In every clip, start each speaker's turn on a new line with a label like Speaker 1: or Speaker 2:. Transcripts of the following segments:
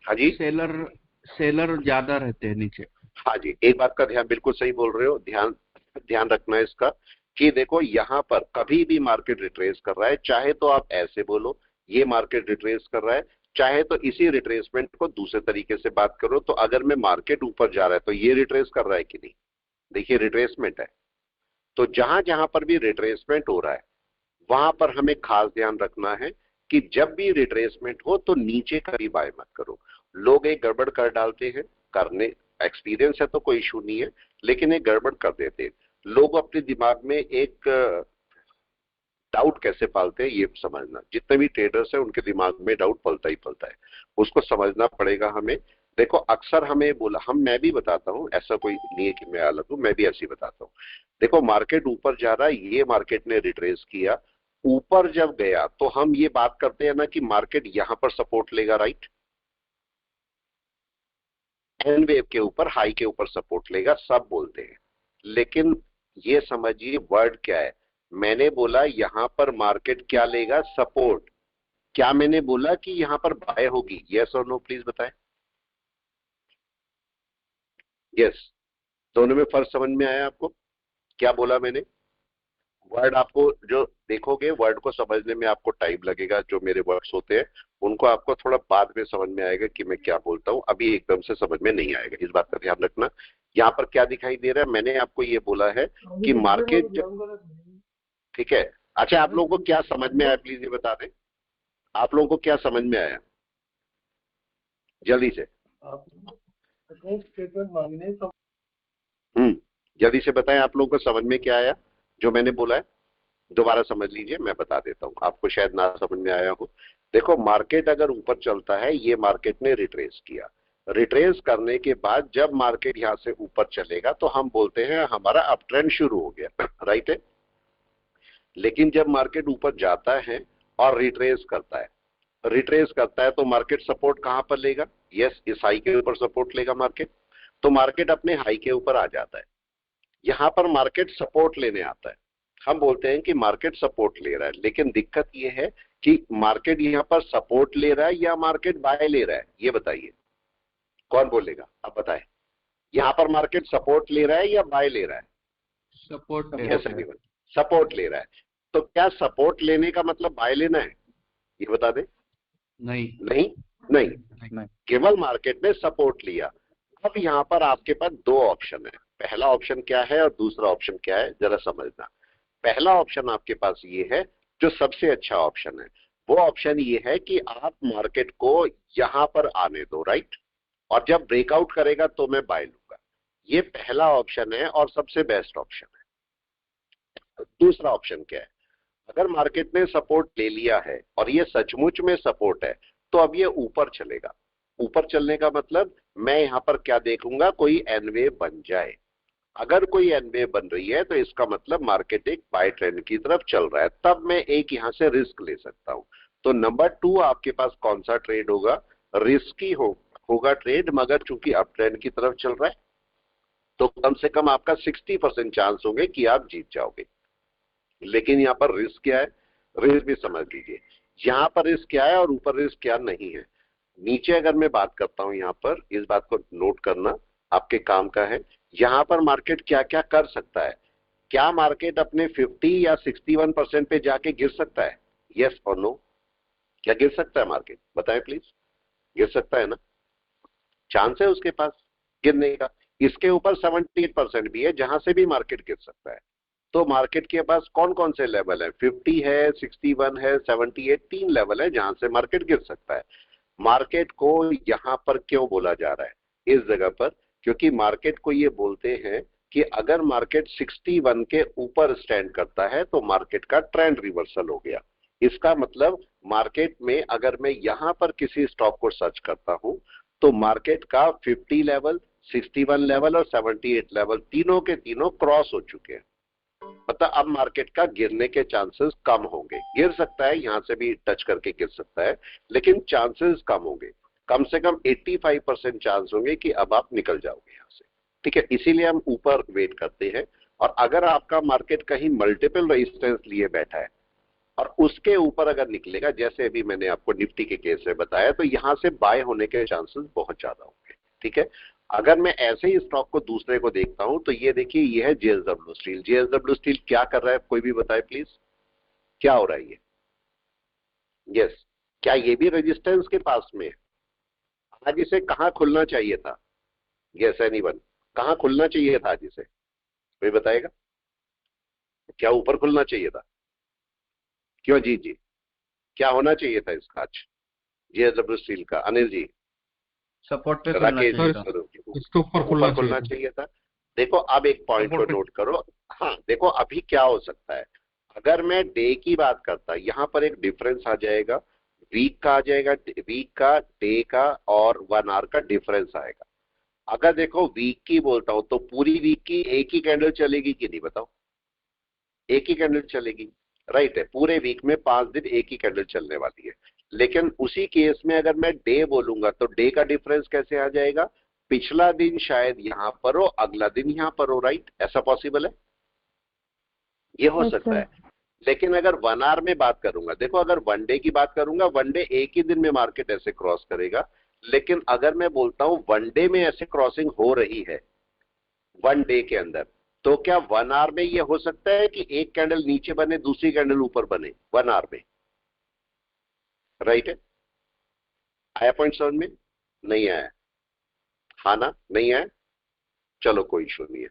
Speaker 1: हाँ जी,
Speaker 2: seller seller ज्यादा रहते हैं नीचे।
Speaker 1: हाँ जी, एक बात का ध्यान, बिल्कुल सही बोल रहे हो, ध्यान ध्यान रखना है इसका कि देखो यहाँ पर कभी भी मार्केट रिट्रेस कर रहा है, चाहे तो आप ऐसे बोलो ये मार्केट रिट्रेस कर रहा है, चाहे तो इसी रिट्रेसमेंट को दूसरे तरीके से बात करो। तो अगर मैं मार्केट ऊपर जा रहा है तो ये रिट्रेस कर रहा है कि नहीं? देखिए रिट्रेसमेंट है, तो जहां जहां पर भी रिट्रेसमेंट हो रहा है वहां पर हमें खास ध्यान रखना है कि जब भी रिट्रेसमेंट हो तो नीचे कभी बाय मत करो। लोग एक गड़बड़ कर डालते हैं, करने एक्सपीरियंस है तो कोई इशू नहीं है, लेकिन एक गड़बड़ कर देते हैं। लोग अपने दिमाग में एक डाउट कैसे पालते हैं ये समझना, जितने भी ट्रेडर्स हैं उनके दिमाग में डाउट पलता ही पलता है, उसको समझना पड़ेगा हमें। देखो अक्सर हमें बोला, मैं भी बताता हूं, ऐसा कोई नहीं है कि मैं अलग हूं, मैं भी ऐसे ही बताता हूं। देखो मार्केट ऊपर जा रहा है, ये मार्केट ने रिट्रेस किया, ऊपर जब गया तो हम ये बात करते हैं ना कि मार्केट यहां पर सपोर्ट लेगा, राइट? एन वेव के ऊपर, हाई के ऊपर सपोर्ट लेगा, सब बोलते हैं। लेकिन ये समझिए वर्ड क्या है। मैंने बोला यहां पर मार्केट क्या लेगा? सपोर्ट। क्या मैंने बोला कि यहां पर बाय होगी? यस और नो प्लीज बताएं। यस। दोनों में फर्क समझ में आया आपको? क्या बोला मैंने? वर्ड आपको जो देखोगे, वर्ड को समझने में आपको टाइम लगेगा, जो मेरे वर्ड्स होते हैं उनको आपको थोड़ा बाद में समझ में आएगा कि मैं क्या बोलता हूं, अभी एकदम से समझ में नहीं आएगा, इस बात का ध्यान रखना। यहाँ पर क्या दिखाई दे रहा है? मैंने आपको ये बोला है कि मार्केट, ठीक है। अच्छा आप लोगों को क्या समझ में आया प्लीज ये बता दें, आप लोगों को क्या समझ में आया जल्दी से? हम्म, जल्दी से बताएं आप लोगों को समझ में क्या आया जो मैंने बोला है। दोबारा समझ लीजिए, मैं बता देता हूं, आपको शायद ना समझ में आया हो। देखो मार्केट अगर ऊपर चलता है, ये मार्केट ने रिट्रेस किया, रिट्रेस करने के बाद जब मार्केट यहां से ऊपर चलेगा तो हम बोलते हैं हमारा अप ट्रेंड शुरू हो गया, राइट है। लेकिन जब मार्केट ऊपर जाता है और रिट्रेस करता है, रिट्रेस करता है तो मार्केट सपोर्ट कहां पर लेगा? यस, इस हाई के ऊपर सपोर्ट लेगा मार्केट। तो मार्केट अपने हाई के ऊपर आ जाता है, यहां पर मार्केट सपोर्ट लेने आता है। हम बोलते हैं कि मार्केट सपोर्ट ले रहा है, लेकिन दिक्कत यह है कि मार्केट यहां पर सपोर्ट ले रहा है या मार्केट बाय ले रहा है, ये बताइए, कौन बोलेगा? आप बताएं, यहां पर मार्केट सपोर्ट ले रहा है या बाय ले रहा है?
Speaker 2: सपोर्ट ले
Speaker 1: यस
Speaker 2: रहा है।
Speaker 1: एनीवन, सपोर्ट ले रहा है। तो क्या सपोर्ट लेने का मतलब बाय लेना है? ये बता दें।
Speaker 2: नहीं।
Speaker 1: नहीं, नहीं,
Speaker 3: नहीं।
Speaker 1: केवल मार्केट ने सपोर्ट लिया। अब यहां पर आपके पास दो ऑप्शन है, पहला ऑप्शन क्या है और दूसरा ऑप्शन क्या है जरा समझना। पहला ऑप्शन आपके पास ये है, जो सबसे अच्छा ऑप्शन है, वो ऑप्शन ये है कि आप मार्केट को यहां पर आने दो, राइट, और जब ब्रेकआउट करेगा तो मैं बाय लूंगा। ये पहला ऑप्शन है और सबसे बेस्ट ऑप्शन है। दूसरा ऑप्शन क्या है? अगर मार्केट ने सपोर्ट ले लिया है और ये सचमुच में सपोर्ट है, तो अब ये ऊपर चलेगा। ऊपर चलने का मतलब मैं यहां पर क्या देखूंगा? कोई एन वेव बन जाए। अगर कोई एन वेव बन रही है तो इसका मतलब मार्केट एक बाय ट्रेंड की तरफ चल रहा है, तब मैं एक यहां से रिस्क ले सकता हूं। तो नंबर 2 आपके पास कौन सा ट्रेड होगा? रिस्की होगा ट्रेड, मगर चूंकि अप ट्रेंड की तरफ चल रहा है तो कम से कम आपका 60% चांस होंगे कि आप जीत जाओगे। लेकिन यहाँ पर रिस्क क्या है? रिस्क भी समझ लीजिए, यहाँ पर रिस्क क्या है और ऊपर रिस्क क्या नहीं है। नीचे अगर मैं बात करता हूं, यहाँ पर इस बात को नोट करना आपके काम का है, यहाँ पर मार्केट क्या क्या कर सकता है। क्या मार्केट अपने 50 या 61% पे जाके गिर सकता है? यस और नो? क्या गिर सकता है मार्केट? बताएं प्लीज। गिर सकता है ना? चांस है उसके पास गिरने का। इसके ऊपर 78% भी है जहां से भी मार्केट गिर सकता है। तो मार्केट के पास कौन कौन से लेवल है? 50 है, 61 है, 78, 3 लेवल है जहां से मार्केट गिर सकता है। मार्केट को यहां पर क्यों बोला जा रहा है इस जगह पर? क्योंकि मार्केट को ये बोलते हैं कि अगर मार्केट 61 के ऊपर स्टैंड करता है तो मार्केट का ट्रेंड रिवर्सल हो गया। इसका मतलब मार्केट में अगर मैं यहां पर किसी स्टॉक को सर्च करता हूं तो मार्केट का 50 लेवल, 61 लेवल और 78 लेवल तीनों के तीनों क्रॉस हो चुके हैं। मतलब अब मार्केट का गिरने के चांसेस कम होंगे। गिर सकता है, यहां से भी टच करके गिर सकता है, लेकिन चांसेस कम होंगे। कम से कम 85% चांस होंगे कि अब आप निकल जाओगे यहां से। ठीक है, इसीलिए हम ऊपर वेट करते हैं। और अगर आपका मार्केट कहीं मल्टीपल रेजिस्टेंस लिए बैठा है, और उसके ऊपर अगर निकलेगा, जैसे अभी मैंने आपको निफ्टी के केस में बताया, तो यहां से बाय होने के चांसेस बहुत ज्यादा होंगे। ठीक है, अगर मैं ऐसे ही स्टॉक को दूसरे को देखता हूं तो ये देखिए, ये है जेएसडब्ल्यू स्टील। जेएसडब्ल्यू स्टील क्या कर रहा है, कोई भी बताए प्लीज, क्या हो रहा है ये? यस, क्या ये भी रेजिस्टेंस के पास में है? आज इसे कहां खुलना चाहिए था? यस एनीवन, कहां खुलना चाहिए था आज इसे, कोई बताएगा? क्या ऊपर खुलना चाहिए था? क्यों जी जी, क्या होना चाहिए था इसका आज जेएसडब्ल्यू स्टील का? अनिल जी,
Speaker 3: सपोर्ट पे खुलना
Speaker 1: राकेश
Speaker 3: चाहिए
Speaker 1: जी,
Speaker 3: था।
Speaker 1: स्वरूप जी,
Speaker 4: इसके ऊपर
Speaker 1: ऊपर
Speaker 4: खुलना
Speaker 1: खुलना
Speaker 4: चाहिए
Speaker 1: चाहिए था। देखो अब एक पॉइंट को
Speaker 4: सपोर्ट पे।
Speaker 1: नोट करो। हाँ देखो, अभी क्या हो सकता है, अगर मैं डे की बात करता, यहां पर एक डिफरेंस आ जाएगा, वीक का आ जाएगा, वीक का, डे का और 1 आवर का डिफरेंस आएगा। अगर देखो वीक की बोलता हूं तो पूरी वीक की एक ही कैंडल चलेगी कि नहीं, बताओ? एक ही कैंडल चलेगी, राइट है, पूरे वीक में 5 दिन एक ही कैंडल चलने वाली है। लेकिन उसी केस में अगर मैं डे बोलूंगा तो डे का डिफरेंस कैसे आ जाएगा? पिछला दिन शायद यहां पर हो, अगला दिन यहां पर हो, राइट? ऐसा पॉसिबल है, ये हो सकता है। लेकिन अगर 1 आवर में बात करूंगा, देखो अगर 1 डे की बात करूंगा, 1 डे एक ही दिन में मार्केट ऐसे क्रॉस करेगा। लेकिन अगर मैं बोलता हूं 1 डे में ऐसे क्रॉसिंग हो रही है 1 डे के अंदर, तो क्या 1 आवर में ये हो सकता है कि एक कैंडल नीचे बने, दूसरी कैंडल ऊपर बने 1 आवर में? राइट है, आया पॉइंट समझ में? नहीं आया? हाँ ना, नहीं आया? चलो कोई इशू नहीं है।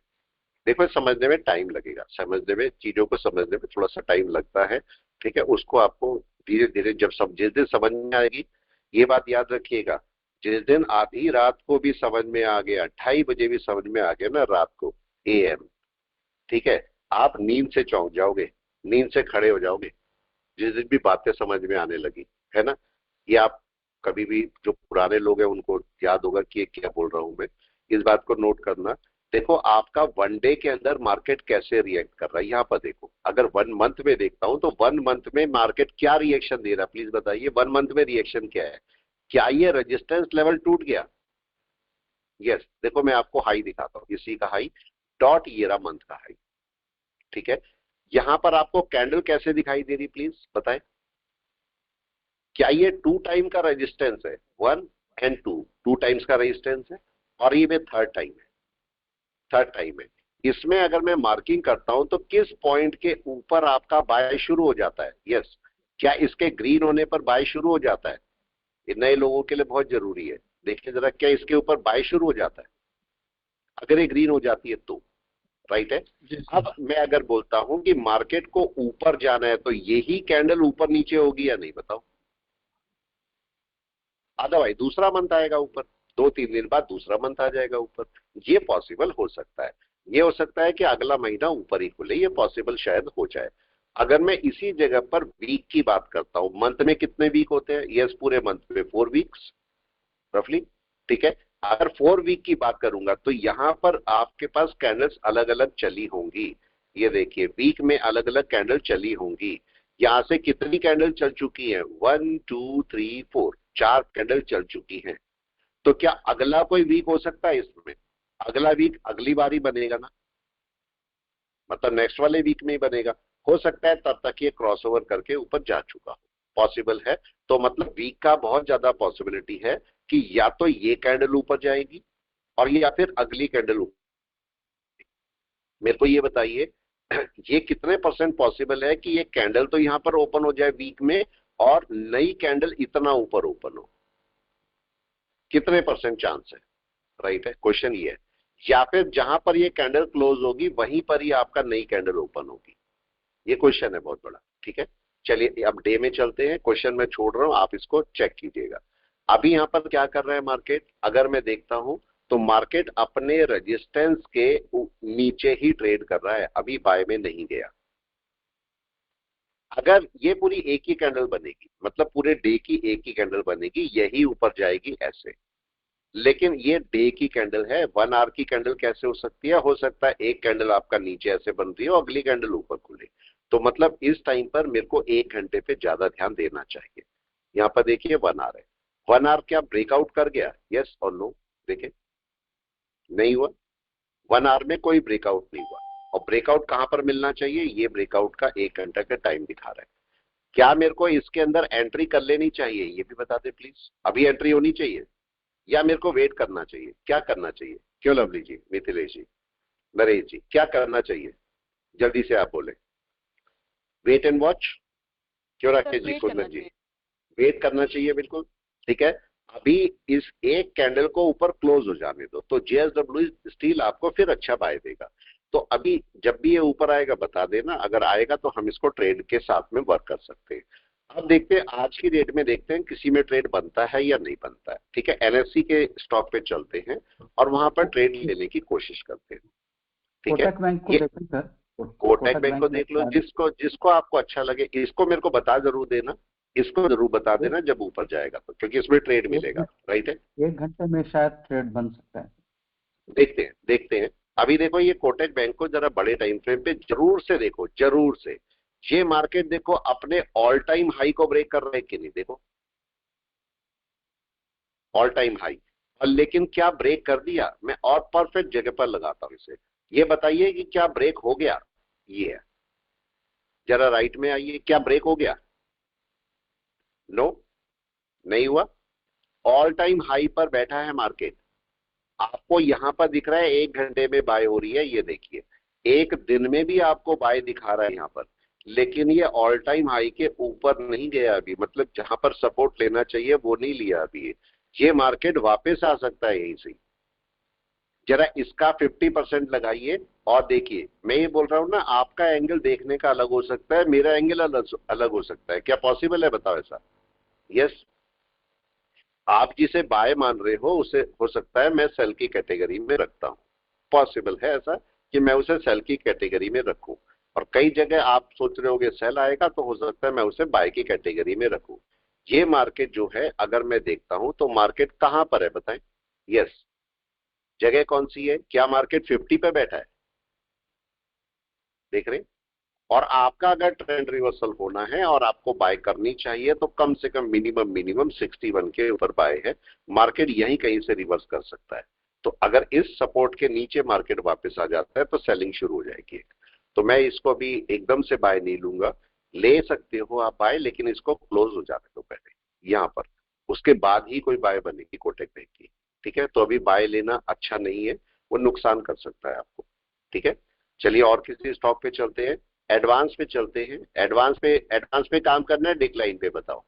Speaker 1: देखो समझने में टाइम लगेगा, समझने में, चीजों को समझने में थोड़ा सा टाइम लगता है। ठीक है, उसको आपको धीरे धीरे जब जिस दिन समझ में आएगी, ये बात याद रखिएगा, जिस दिन आधी रात को भी समझ में आ गया, 2:30 बजे भी समझ में आ गया ना रात को, AM, ठीक है, आप नींद से चौंक जाओगे, नींद से खड़े हो जाओगे, जिस दिन भी बातें समझ में आने लगी, है ना? ये आप कभी भी, जो पुराने लोग हैं उनको याद होगा कि ये क्या बोल रहा हूं मैं, इस बात को नोट करना। देखो आपका 1 डे के अंदर मार्केट कैसे रिएक्ट कर रहा है, यहाँ पर देखो। अगर 1 मंथ में देखता हूं तो 1 मंथ में मार्केट क्या रिएक्शन दे रहा है, प्लीज बताइए, 1 मंथ में रिएक्शन क्या है? क्या ये रेजिस्टेंस लेवल टूट गया? यस, देखो मैं आपको हाई दिखाता हूँ, इसी का हाई, डॉट, ये रहा मंथ का हाई। ठीक है, यहां पर आपको कैंडल कैसे दिखाई दे रही, प्लीज बताएं? क्या ये 2 टाइम का रेजिस्टेंस है? 1 और 2 टाइम्स का रेजिस्टेंस है, और ये में थर्ड टाइम है। इसमें अगर मैं मार्किंग करता हूं तो किस पॉइंट के ऊपर आपका बाय शुरू हो जाता है? यस, क्या इसके ग्रीन होने पर बाय शुरू हो जाता है? ये नए लोगों के लिए बहुत जरूरी है, देखिए जरा, क्या इसके ऊपर बाय शुरू हो जाता है अगर ये ग्रीन हो जाती है तो? राइट है। अब मैं अगर बोलता हूं कि मार्केट को ऊपर जाना है तो यही कैंडल ऊपर नीचे होगी या नहीं, बताओ? अदरवाइज दूसरा मंथ आएगा ऊपर, 2-3 दिन बाद दूसरा मंथ आ जाएगा ऊपर। ये पॉसिबल हो सकता है, ये हो सकता है कि अगला महीना ऊपर ही खुले, ये पॉसिबल शायद हो जाए। अगर मैं इसी जगह पर वीक की बात करता हूं, मंथ में कितने वीक होते हैं? यस, पूरे मंथ में 4 वीक्स रफली। ठीक है, अगर 4 वीक की बात करूंगा तो यहां पर आपके पास कैंडल्स अलग अलग चली होंगी। ये देखिए, वीक में अलग अलग कैंडल चली होंगी। यहां से कितनी कैंडल चल चुकी है? 1 2 3 4, 4 कैंडल चल चुकी हैं। तो क्या अगला कोई वीक हो सकता है इसमें? अगला वीक अगली बार ही बनेगा ना, मतलब नेक्स्ट वाले वीक में ही बनेगा। हो सकता है तब तक ये क्रॉसओवर करके ऊपर जा चुका हो, पॉसिबल है। तो मतलब वीक का बहुत ज्यादा पॉसिबिलिटी है कि या तो ये कैंडल ऊपर जाएगी और या फिर अगली कैंडल ऊपर। मेरे को ये बताइए, ये कितने % पॉसिबल है कि ये कैंडल तो यहां पर ओपन हो जाए वीक में और नई कैंडल इतना ऊपर ओपन हो? कितने % चांस है? राइट है, क्वेश्चन ये है। या फिर जहां पर ये कैंडल क्लोज होगी वहीं पर ही आपका नई कैंडल ओपन होगी? ये क्वेश्चन है बहुत बड़ा। ठीक है, चलिए अब डे में चलते हैं, क्वेश्चन मैं छोड़ रहा हूं, आप इसको चेक कीजिएगा। अभी यहां पर क्या कर रहा है मार्केट, अगर मैं देखता हूं तो मार्केट अपने रेजिस्टेंस के नीचे ही ट्रेड कर रहा है, अभी बाय में नहीं गया। अगर ये पूरी एक ही कैंडल बनेगी, मतलब पूरे डे की एक ही कैंडल बनेगी, यही ऊपर जाएगी ऐसे। लेकिन ये डे की कैंडल है, 1 आवर की कैंडल कैसे हो सकती है? हो सकता है एक कैंडल आपका नीचे ऐसे बन रही है और अगली कैंडल ऊपर खुले। तो मतलब इस टाइम पर मेरे को 1 घंटे पे ज्यादा ध्यान देना चाहिए। यहाँ पर देखिए 1 आवर है, 1 आवर क्या ब्रेकआउट कर गया? यस और नो, देखें, नहीं हुआ। 1 आवर में कोई ब्रेकआउट नहीं हुआ। और ब्रेकआउट कहां पर मिलना चाहिए? ये ब्रेकआउट का 1 घंटा का टाइम दिखा रहा है। क्या मेरे को इसके अंदर एंट्री कर लेनी चाहिए, ये भी बता दे प्लीज। अभी एंट्री होनी चाहिए या मेरे को वेट करना चाहिए, क्या करना चाहिए? क्यों लवली जी, मिथिलेश जी, नरेश जी, क्या करना चाहिए? जल्दी से आप बोले। Wait and watch. क्यों राकेश जी, कुंदन जी? वेट करना चाहिए, बिल्कुल ठीक है। अभी इस एक कैंडल को ऊपर क्लोज हो जाने दो, तो जेएसडब्ल्यू स्टील आपको फिर अच्छा बाय देगा। तो अभी जब भी ये ऊपर आएगा बता देना, अगर आएगा तो हम इसको ट्रेड के साथ में वर्क कर सकते हैं। अब देखते हैं आज की डेट में, देखते हैं किसी में ट्रेड बनता है या नहीं बनता है। ठीक है, एनएससी के स्टॉक पे चलते हैं और वहां पर ट्रेड लेने की कोशिश करते हैं। ठीक है,
Speaker 3: कोटक बैंक को देखें सर।
Speaker 1: कोटक बैंक को देख लो, जिसको जिसको आपको अच्छा लगे। इसको मेरे को बता जरूर देना, इसको जरूर बता देना जब ऊपर जाएगा तो, क्योंकि इसमें ट्रेड मिलेगा। राइट है,
Speaker 3: 1 घंटे में शायद ट्रेड बन सकता है।
Speaker 1: देखते हैं देखते हैं। अभी देखो ये कोटक बैंक को जरा बड़े टाइम फ्रेम पे जरूर से देखो, जरूर से। ये मार्केट देखो अपने ऑल टाइम हाई को ब्रेक कर रहा है कि नहीं, देखो ऑल टाइम हाई। और लेकिन क्या ब्रेक कर दिया? मैं और परफेक्ट जगह पर लगाता हूं इसे। ये बताइए कि क्या ब्रेक हो गया? ये है, जरा राइट में आइए, क्या ब्रेक हो गया? नो, नहीं हुआ। ऑल टाइम हाई पर बैठा है मार्केट। आपको यहां पर दिख रहा है 1 घंटे में बाय हो रही है, ये देखिए। एक दिन में भी आपको बाय दिखा रहा है यहां पर, लेकिन ये ऑल टाइम हाई के ऊपर नहीं गया अभी, मतलब जहां पर सपोर्ट लेना चाहिए वो नहीं लिया अभी। ये मार्केट वापस आ सकता है यहीं से। जरा इसका 50% लगाइए और देखिए। मैं ये बोल रहा हूं ना, आपका एंगल देखने का अलग हो सकता है, मेरा एंगल अलग हो सकता है। क्या पॉसिबल है, बताओ ऐसा? यस, आप जिसे बाय मान रहे हो उसे हो सकता है मैं सेल की कैटेगरी में रखता हूं। पॉसिबल है ऐसा कि मैं उसे सेल की कैटेगरी में रखूं। और कई जगह आप सोच रहे होगे सेल आएगा, तो हो सकता है मैं उसे बाय की कैटेगरी में रखूं। ये मार्केट जो है, अगर मैं देखता हूं तो मार्केट कहां पर है बताएं? यस, जगह कौन सी है? क्या मार्केट 50 पे बैठा है? देख रहे हैं? और आपका अगर ट्रेंड रिवर्सल होना है और आपको बाय करनी चाहिए, तो कम से कम मिनिमम 61 के ऊपर बाय है। मार्केट यहीं कहीं से रिवर्स कर सकता है। तो अगर इस सपोर्ट के नीचे मार्केट वापस आ जाता है तो सेलिंग शुरू हो जाएगी। तो मैं इसको भी एकदम से बाय नहीं लूंगा। ले सकते हो आप बाय, लेकिन इसको क्लोज हो जाने दो पहले यहां पर, उसके बाद ही कोई बाय बनेगी कोटक बैंक की। ठीक है, तो अभी बाय लेना अच्छा नहीं है, वो नुकसान कर सकता है आपको। ठीक है, चलिए और किसी स्टॉक पे चलते हैं। एडवांस पे चलते हैं। एडवांस पे काम करना है, डिक्लाइन पे बताओ।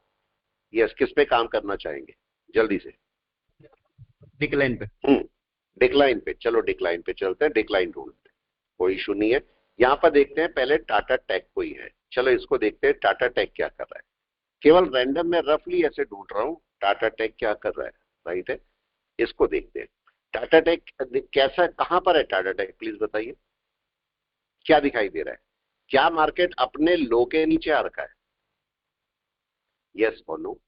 Speaker 1: यस, किस पे काम करना चाहेंगे जल्दी से?
Speaker 2: डिक्लाइन पे।
Speaker 1: डिक्लाइन पे, चलो डिक्लाइन पे चलते हैं। डिक्लाइन ढूंढते हैं, कोई इशू नहीं है। यहां पर देखते हैं पहले टाटा टेक कोई है, चलो इसको देखते हैं टाटा टेक क्या कर रहा है। केवल रैंडम में रफली ऐसे ढूंढ रहा हूं टाटा टेक क्या कर रहा है। राइट है, इसको देखते हैं। टाटा टेक कैसा, कहां पर है टाटा टेक, प्लीज बताइए। क्या दिखाई दे रहा है? क्या मार्केट अपने लो के नीचे आ रखा है? यस और नो।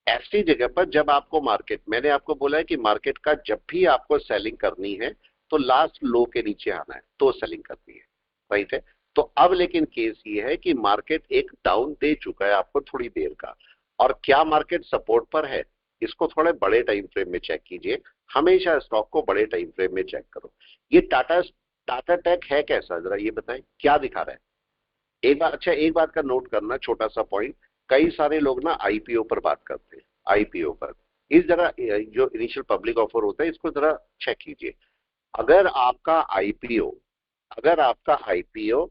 Speaker 1: ऐसी जगह पर जब आपको मार्केट, मैंने आपको बोला है कि मार्केट का जब भी आपको सेलिंग करनी है तो लास्ट लो के नीचे आना है तो सेलिंग करनी है। राइट है, तो अब लेकिन केस ये है कि मार्केट एक डाउन दे चुका है आपको थोड़ी देर का, और क्या मार्केट सपोर्ट पर है? इसको थोड़े बड़े टाइम फ्रेम में चेक कीजिए। हमेशा स्टॉक को बड़े टाइम फ्रेम में चेक करो। ये टाटा टाटा टेक है कैसा, जरा ये बताएं, क्या दिखा रहा है? एक बार, अच्छा एक बात का नोट करना, छोटा सा पॉइंट। कई सारे लोग ना आईपीओ पर बात करते हैं, आईपीओ पर। इस जरा जो इनिशियल पब्लिक ऑफर होता है इसको जरा चेक कीजिए। अगर आपका आईपीओ अगर आपका आईपीओ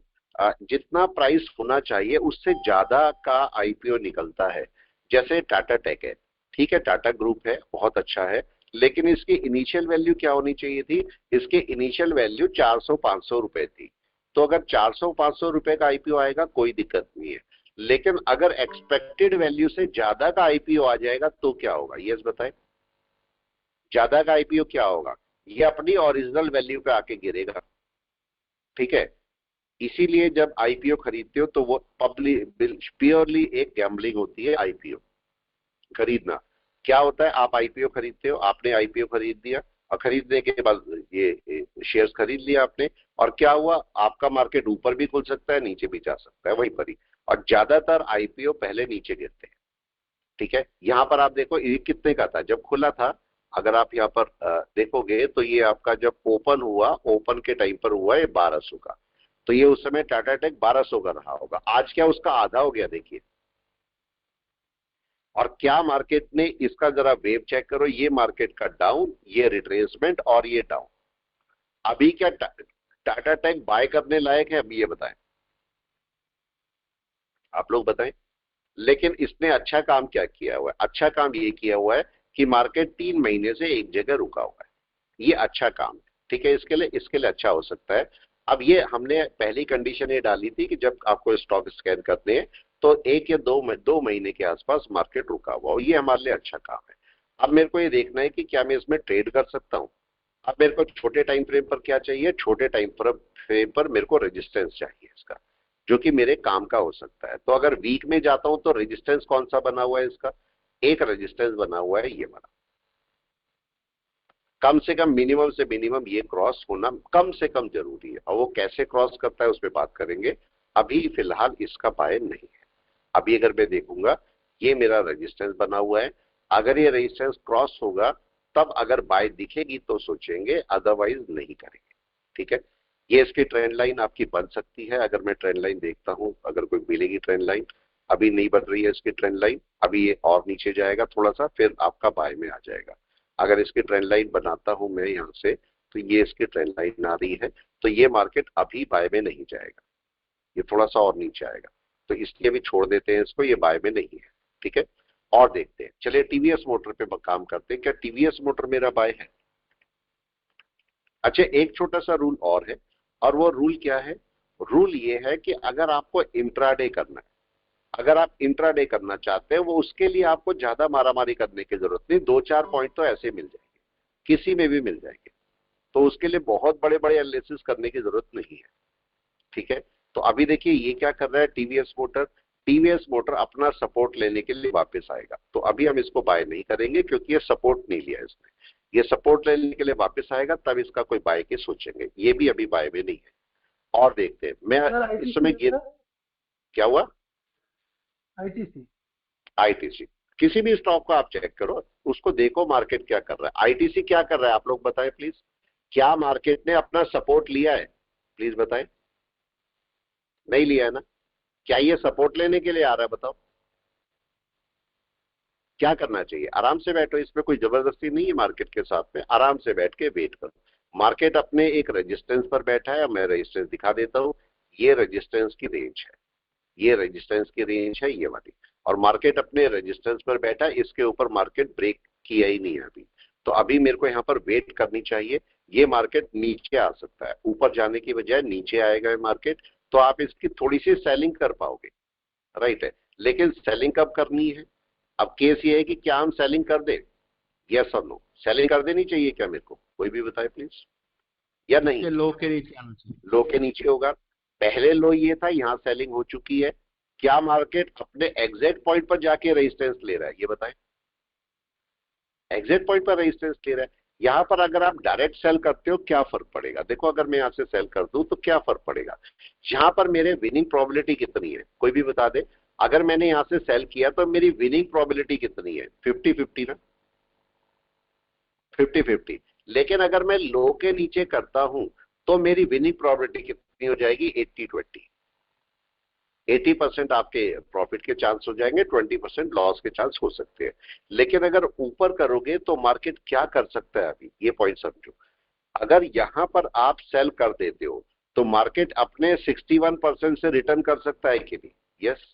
Speaker 1: जितना प्राइस होना चाहिए उससे ज्यादा का आईपीओ निकलता है, जैसे टाटा टेक है, ठीक है, टाटा ग्रुप है, बहुत अच्छा है, लेकिन इसकी इनिशियल वैल्यू क्या होनी चाहिए थी? इसकी इनिशियल वैल्यू 400-500 रुपए थी। तो अगर 400-500 रुपए का आईपीओ आएगा कोई दिक्कत नहीं है, लेकिन अगर एक्सपेक्टेड वैल्यू से ज्यादा का आईपीओ आ जाएगा तो क्या होगा? यस बताएं, ज्यादा का आईपीओ क्या होगा? ये अपनी ओरिजिनल वैल्यू पे आके गिरेगा। ठीक है, इसीलिए जब आईपीओ खरीदते हो तो वो पब्लिक प्योरली एक गैम्बलिंग होती है। आईपीओ खरीदना क्या होता है? आप आईपीओ खरीदते हो, आपने आईपीओ खरीद दिया और खरीदने के बाद ये शेयर्स खरीद लिया आपने, और क्या हुआ? आपका मार्केट ऊपर भी खुल सकता है, नीचे भी जा सकता है, वहीं पर ही। और ज्यादातर आईपीओ पहले नीचे गिरते हैं। ठीक है, यहां पर आप देखो ये कितने का था जब खुला था। अगर आप यहाँ पर देखोगे तो ये आपका जब ओपन हुआ, ओपन के टाइम पर हुआ ये 1200 का। तो ये उस समय टाटा टेक 1200 का रहा होगा, आज क्या उसका आधा हो गया देखिए। और क्या मार्केट ने इसका जरा वेव चेक करो, ये मार्केट का डाउन, ये रिट्रेसमेंट और ये डाउन। अभी क्या टाटा टेक बाय करने लायक है? अभी ये बताएं, आप लोग बताएं। लेकिन इसने अच्छा काम क्या किया हुआ है? अच्छा काम ये किया हुआ है कि मार्केट 3 महीने से एक जगह रुका हुआ है, ये अच्छा काम है। ठीक है, इसके लिए अच्छा हो सकता है। अब ये हमने पहली कंडीशन ये डाली थी कि जब आपको स्टॉक स्कैन करने हैं तो 1 या 2 महीने के आसपास मार्केट रुका हुआ हो, ये हमारे लिए अच्छा काम है। अब मेरे को ये देखना है कि क्या मैं इसमें ट्रेड कर सकता हूं। अब मेरे को छोटे टाइम फ्रेम पर क्या चाहिए? छोटे टाइम फ्रेम पर मेरे को रेजिस्टेंस चाहिए इसका, जो कि मेरे काम का हो सकता है। तो अगर वीक में जाता हूं तो रेजिस्टेंस कौन सा बना हुआ है इसका? एक रेजिस्टेंस बना हुआ है ये वाला, कम से कम मिनिमम से मिनिमम ये क्रॉस होना कम से कम जरूरी है। और वो कैसे क्रॉस करता है उस पर बात करेंगे, अभी फिलहाल इसका बाय नहीं है। अभी अगर मैं देखूंगा ये मेरा रेजिस्टेंस बना हुआ है, अगर ये रेजिस्टेंस क्रॉस होगा तब अगर बाय दिखेगी तो सोचेंगे, अदरवाइज नहीं करेंगे। ठीक है, ये इसकी ट्रेंड लाइन आपकी बन सकती है। अगर मैं ट्रेंड लाइन देखता हूं, अगर कोई मिलेगी ट्रेंड लाइन, अभी नहीं बन रही है इसकी ट्रेंड लाइन, अभी ये और नीचे जाएगा थोड़ा सा, फिर आपका बाय में आ जाएगा। अगर इसकी ट्रेंड लाइन बनाता हूं मैं यहां से, तो ये इसकी ट्रेंड लाइन आ रही है, तो ये मार्केट अभी बाय में नहीं जाएगा, ये थोड़ा सा और नीचे आएगा, तो इसलिए भी छोड़ देते हैं इसको, ये बाय में नहीं है। ठीक है, और देखते हैं। चलिए टीवीएस मोटर पे काम करते हैं, क्या टीवीएस मोटर मेरा बाय है? अच्छा, एक छोटा सा रूल और है, और वो रूल क्या है? रूल ये है कि अगर आपको इंट्राडे करना है, अगर आप इंट्राडे करना चाहते हैं, वो उसके लिए आपको ज्यादा मारामारी करने की जरूरत नहीं, 2-4 पॉइंट तो ऐसे मिल जाएंगे, किसी में भी मिल जाएंगे। तो उसके लिए बहुत बड़े बड़े एनालिसिस करने की जरूरत नहीं है। ठीक है, तो अभी देखिए ये क्या कर रहा है टीवीएस मोटर। टीवीएस मोटर अपना सपोर्ट लेने के लिए वापस आएगा, तो अभी हम इसको बाय नहीं करेंगे क्योंकि ये सपोर्ट नहीं लिया इसने। ये सपोर्ट लेने के लिए वापस आएगा तब इसका कोई बाय के सोचेंगे, ये भी अभी बाय में नहीं है। और देखते हैं। मैं इस समय ये क्या हुआ?
Speaker 3: आईटीसी
Speaker 1: आईटीसी, किसी भी स्टॉक को आप चेक करो, उसको देखो मार्केट क्या कर रहा है। आईटीसी क्या कर रहा है आप लोग बताएं प्लीज, क्या मार्केट ने अपना सपोर्ट लिया है? प्लीज बताएं। नहीं लिया है ना? क्या ये सपोर्ट लेने के लिए आ रहा है? बताओ क्या करना चाहिए? आराम से बैठो, इसमें कोई जबरदस्ती नहीं है मार्केट के साथ में, आराम से बैठ के वेट करो। मार्केट अपने एक रेजिस्टेंस पर बैठा है, मैं रेजिस्टेंस दिखा देता हूं। ये रेजिस्टेंस की रेंज है, ये रेजिस्टेंस की रेंज है ये वाली, और मार्केट अपने रेजिस्टेंस पर बैठा है, इसके ऊपर मार्केट ब्रेक किया ही नहीं है अभी। तो अभी मेरे को यहाँ पर वेट करनी चाहिए। ये मार्केट नीचे आ सकता है, ऊपर जाने की बजाय नीचे आएगा ये मार्केट, तो आप इसकी थोड़ी सी सेलिंग कर पाओगे, राइट है। लेकिन सेलिंग कब करनी है? अब केस ये है कि क्या हम सेलिंग कर दे? यस और नो, सेलिंग कर देनी चाहिए क्या? मेरे को कोई भी बताए प्लीज, या नहीं?
Speaker 2: इसके लो के नीचे आना चाहिए।
Speaker 1: लो के नीचे होगा। पहले लो ये था, यहां सेलिंग हो चुकी है। क्या मार्केट अपने एग्जैक्ट पॉइंट पर जाके रेजिस्टेंस ले रहा है? ये बताएं, एग्जैक्ट पॉइंट पर रेजिस्टेंस ले रहा है। यहां पर अगर आप डायरेक्ट सेल करते हो क्या फर्क पड़ेगा? देखो अगर मैं यहां से सेल कर दूं तो क्या फर्क पड़ेगा? यहां पर मेरे विनिंग प्रोबेबिलिटी कितनी है? कोई भी बता दे। अगर मैंने यहां से सेल किया तो मेरी विनिंग प्रोबेबिलिटी कितनी है? 50-50 ना, 50-50। लेकिन अगर मैं लो के नीचे करता हूं तो मेरी विनिंग प्रोबेबिलिटी कितनी हो जाएगी? 80-20। 80% आपके प्रॉफिट के चांस हो जाएंगे, 20% लॉस के चांस हो सकते हैं। लेकिन अगर ऊपर करोगे तो मार्केट क्या कर सकता है? अभी ये पॉइंट समझो। अगर यहां पर आप सेल कर देते हो तो मार्केट अपने 61% से रिटर्न कर सकता है कि नहीं? यस,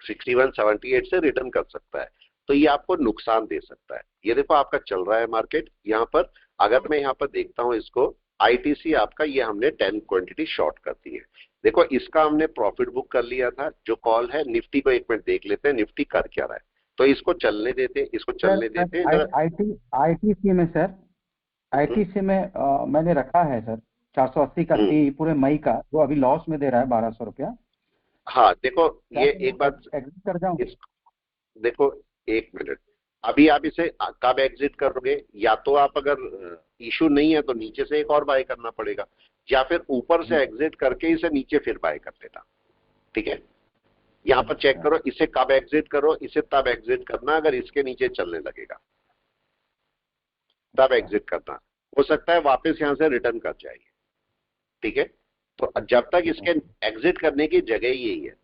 Speaker 1: 61-78 से रिटर्न कर सकता है। तो ये आपको नुकसान दे सकता है। ये देखो आपका चल रहा है मार्केट यहाँ पर। अगर मैं यहाँ पर देखता हूँ इसको, आईटीसी आपका ये हमने 10 क्वांटिटी शॉर्ट कर दी है। देखो इसका हमने प्रॉफिट बुक कर लिया था। जो कॉल है निफ्टी को एक मिनट देख लेते हैं, निफ्टी कर क्या रहा है। तो इसको चलने देते हैं, इसको चलने देते हैं जरा।
Speaker 3: आईटीसी में सर, आईटीसी में मैंने रखा है सर 480 का टी पूरे मई का, जो अभी लॉस में दे रहा है 1200 रुपया।
Speaker 1: हाँ देखो, ये एक बात
Speaker 3: एग्जिट कर जाऊं?
Speaker 1: देखो एक मिनट, अभी आप इसे कब एग्जिट करोगे? या तो आप अगर इशू नहीं है तो नीचे से एक और बाय करना पड़ेगा, या फिर ऊपर से एग्जिट करके इसे नीचे फिर बाय कर लेना। ठीक है, यहाँ पर चेक करो इसे कब एग्जिट करो, इसे तब एग्जिट करना अगर इसके नीचे चलने लगेगा, तब एग्जिट करना। हो सकता है वापस यहां से रिटर्न कर जाएगी। ठीक है, तो जब तक इसके एग्जिट करने की जगह ही यही है।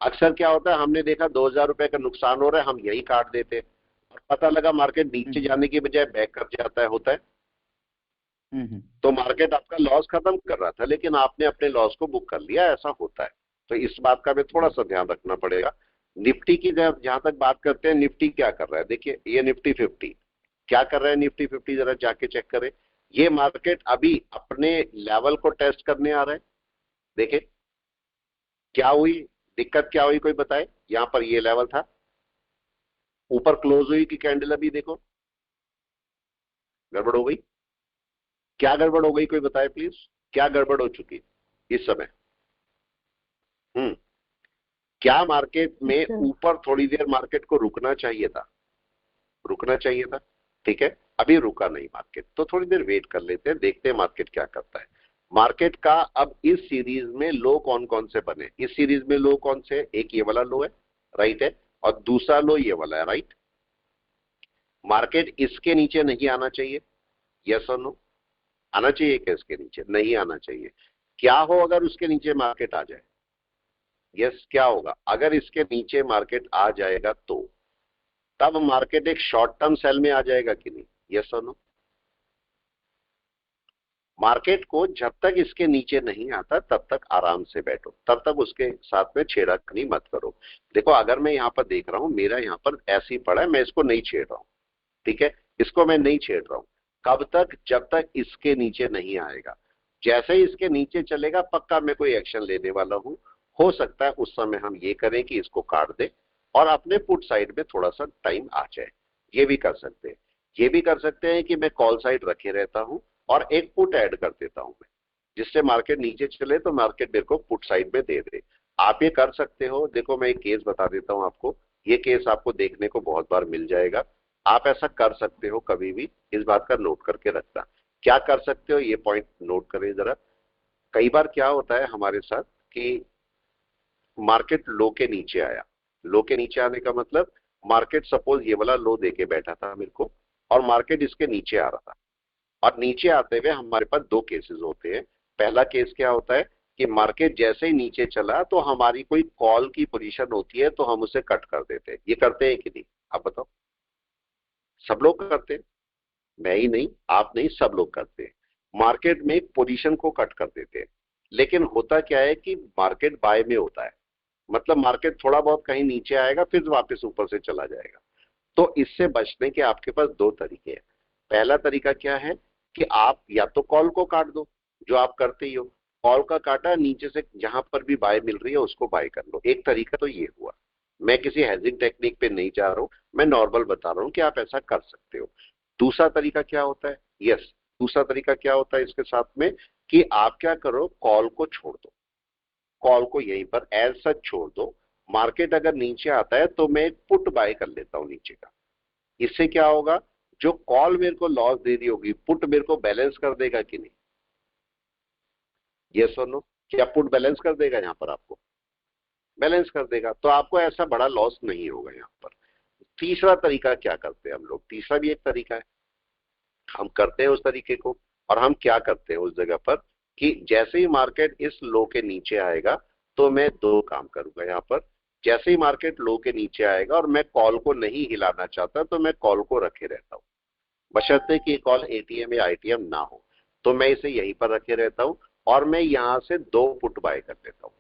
Speaker 1: अक्सर क्या होता है, हमने देखा 2000 रुपए का नुकसान हो रहा है, हम यही काट देते हैं और पता लगा मार्केट नीचे जाने की बजाय बैक कर जाता है, होता है। तो मार्केट आपका लॉस खत्म कर रहा था लेकिन आपने अपने लॉस को बुक कर लिया, ऐसा होता है। तो इस बात का भी थोड़ा सा ध्यान रखना पड़ेगा। निफ्टी की जहां तक बात करते हैं, निफ्टी क्या कर रहा है, देखिए ये निफ्टी 50 क्या कर रहा है, निफ्टी 50 जरा जाके चेक करें। ये मार्केट अभी अपने लेवल को टेस्ट करने आ रहा है। देखिए क्या हुई, दिक्कत क्या हुई कोई बताए। यहां पर ये लेवल था, ऊपर क्लोज हुई कि कैंडल, अभी देखो गड़बड़ हो गई। क्या गड़बड़ हो गई कोई बताए प्लीज, क्या गड़बड़ हो चुकी इस समय। क्या मार्केट में ऊपर थोड़ी देर मार्केट को रुकना चाहिए था, रुकना चाहिए था, ठीक है। अभी रुका नहीं मार्केट, तो थोड़ी देर वेट कर लेते हैं, देखते हैं मार्केट क्या करता है। मार्केट का अब इस सीरीज में लो कौन कौन से बने, इस सीरीज में लो कौन से, एक ये वाला लो है, राइट है, और दूसरा लो ये वाला है, राइट। मार्केट इसके नीचे नहीं आना चाहिए, यस और नो। आना चाहिए क्या इसके नीचे, नहीं आना चाहिए। क्या हो अगर उसके नीचे मार्केट आ जाए, यस क्या होगा अगर इसके नीचे मार्केट आ जाएगा तो तब मार्केट एक शॉर्ट टर्म सेल में आ जाएगा कि नहीं, यस और नो। मार्केट को जब तक इसके नीचे नहीं आता तब तक आराम से बैठो, तब तक उसके साथ में छेड़खानी मत करो। देखो अगर मैं यहां पर देख रहा हूं, मेरा यहां पर ऐसे ही पड़ा है, मैं इसको नहीं छेड़ रहा हूं, ठीक है, इसको मैं नहीं छेड़ रहा हूं। कब तक, जब तक इसके नीचे नहीं आएगा। जैसे ही इसके नीचे चलेगा पक्का मैं कोई एक्शन लेने वाला हूं। हो सकता है उस समय हम ये करें कि इसको काट दें और अपने पुट साइड में थोड़ा सा टाइम आ जाए, ये भी कर सकते हैं। ये भी कर सकते हैं कि मैं कॉल साइड रखे रहता हूं और एक पुट ऐड कर देता हूं मैं, जिससे मार्केट नीचे चले तो मार्केट मेरे को पुट साइड में दे दे। आप ये कर सकते हो। देखो मैं एक केस बता देता हूं आपको, ये केस आपको देखने को बहुत बार मिल जाएगा। आप ऐसा कर सकते हो कभी भी, इस बात का नोट करके रखना। क्या कर सकते हो ये पॉइंट नोट करें जरा। कई बार क्या होता है हमारे साथ कि मार्केट लो के नीचे आया, लो के नीचे आने का मतलब मार्केट सपोज ये वाला लो देके बैठा था मेरे को और मार्केट इसके नीचे आ रहा था, और नीचे आते हुए हमारे पास दो केसेस होते हैं। पहला केस क्या होता है कि मार्केट जैसे ही नीचे चला तो हमारी कोई कॉल की पोजीशन होती है तो हम उसे कट कर देते हैं। ये करते हैं कि नहीं, आप बताओ। सब लोग करते हैं, मैं ही नहीं, आप नहीं, सब लोग करते हैं। मार्केट में एक पोजीशन को कट कर देते हैं। लेकिन होता क्या है कि मार्केट बाय में होता है, मतलब मार्केट थोड़ा बहुत कहीं नीचे आएगा फिर वापस ऊपर से चला जाएगा। तो इससे बचने के आपके पास दो तरीके हैं। पहला तरीका क्या है कि आप या तो कॉल को काट दो, जो आप करते ही हो, कॉल का काटा, नीचे से जहां पर भी बाय मिल रही है उसको बाय कर लो। एक तरीका तो ये हुआ, मैं किसी हेजिंग टेक्निक पे नहीं जा रहा हूं, मैं नॉर्मल बता रहा हूं कि आप ऐसा कर सकते हो। दूसरा तरीका क्या होता है, यस, दूसरा तरीका क्या होता है इसके साथ में कि आप क्या करो, कॉल को छोड़ दो, कॉल को यहीं पर एज सच छोड़ दो। मार्केट अगर नीचे आता है तो मैं पुट बाय कर लेता हूं नीचे का। इससे क्या होगा, जो कॉल मेरे को लॉस दे रही होगी पुट मेरे को बैलेंस कर देगा कि नहीं, यस और नो। क्या पुट बैलेंस कर देगा, यहां पर आपको बैलेंस कर देगा, तो आपको ऐसा बड़ा लॉस नहीं होगा यहां पर। तीसरा तरीका क्या करते हैं हम लोग, तीसरा भी एक तरीका है, हम करते हैं उस तरीके को। और हम क्या करते हैं उस जगह पर कि जैसे ही मार्केट इस लो के नीचे आएगा तो मैं दो काम करूंगा यहां पर। जैसे ही मार्केट लो के नीचे आएगा और मैं कॉल को नहीं हिलाना चाहता तो मैं कॉल को रखे रहता हूं, बशर्ते कि कॉल एटीएम या आईटीएम ना हो, तो मैं इसे यहीं पर रखे रहता हूं और मैं यहां से दो पुट बाय कर लेता हूं।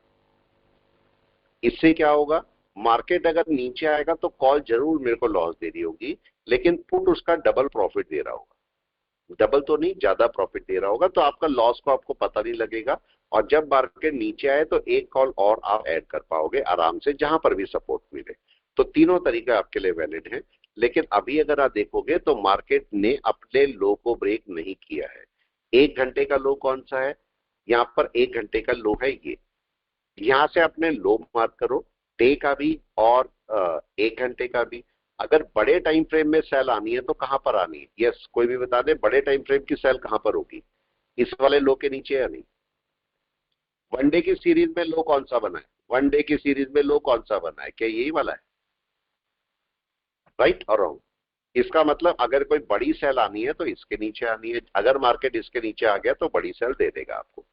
Speaker 1: इससे क्या होगा, मार्केट अगर नीचे आएगा तो कॉल जरूर मेरे को लॉस दे रही होगी, लेकिन पुट उसका डबल प्रॉफिट दे रहा होगा। डबल तो नहीं, ज्यादा प्रॉफिट दे रहा होगा, तो आपका लॉस को आपको पता नहीं लगेगा। और जब मार्केट नीचे आए तो एक कॉल और आप ऐड कर पाओगे आराम से, जहां पर भी सपोर्ट मिले। तो तीनों तरीके आपके लिए वैलिड हैं। लेकिन अभी अगर आप देखोगे तो मार्केट ने अपने लो को ब्रेक नहीं किया है। 1 घंटे का लो कौन सा है, यहां पर 1 घंटे का लो है ये। यहां से अपने लो मार्क करो, डे का भी और 1 घंटे का भी। अगर बड़े टाइम फ्रेम में सेल आनी है तो कहां पर आनी है, यस कोई भी बता दे, बड़े टाइम फ्रेम की सेल कहां पर होगी, इस वाले लो के नीचे या नहीं। वनडे की सीरीज में लो कौन सा बना है, वनडे की सीरीज में लो कौन सा बना है, क्या यही वाला है, राइट और रॉन्ग। इसका मतलब अगर कोई बड़ी सेल आनी है तो इसके नीचे आनी है, अगर मार्केट इसके नीचे आ गया तो बड़ी सेल दे देगा आपको।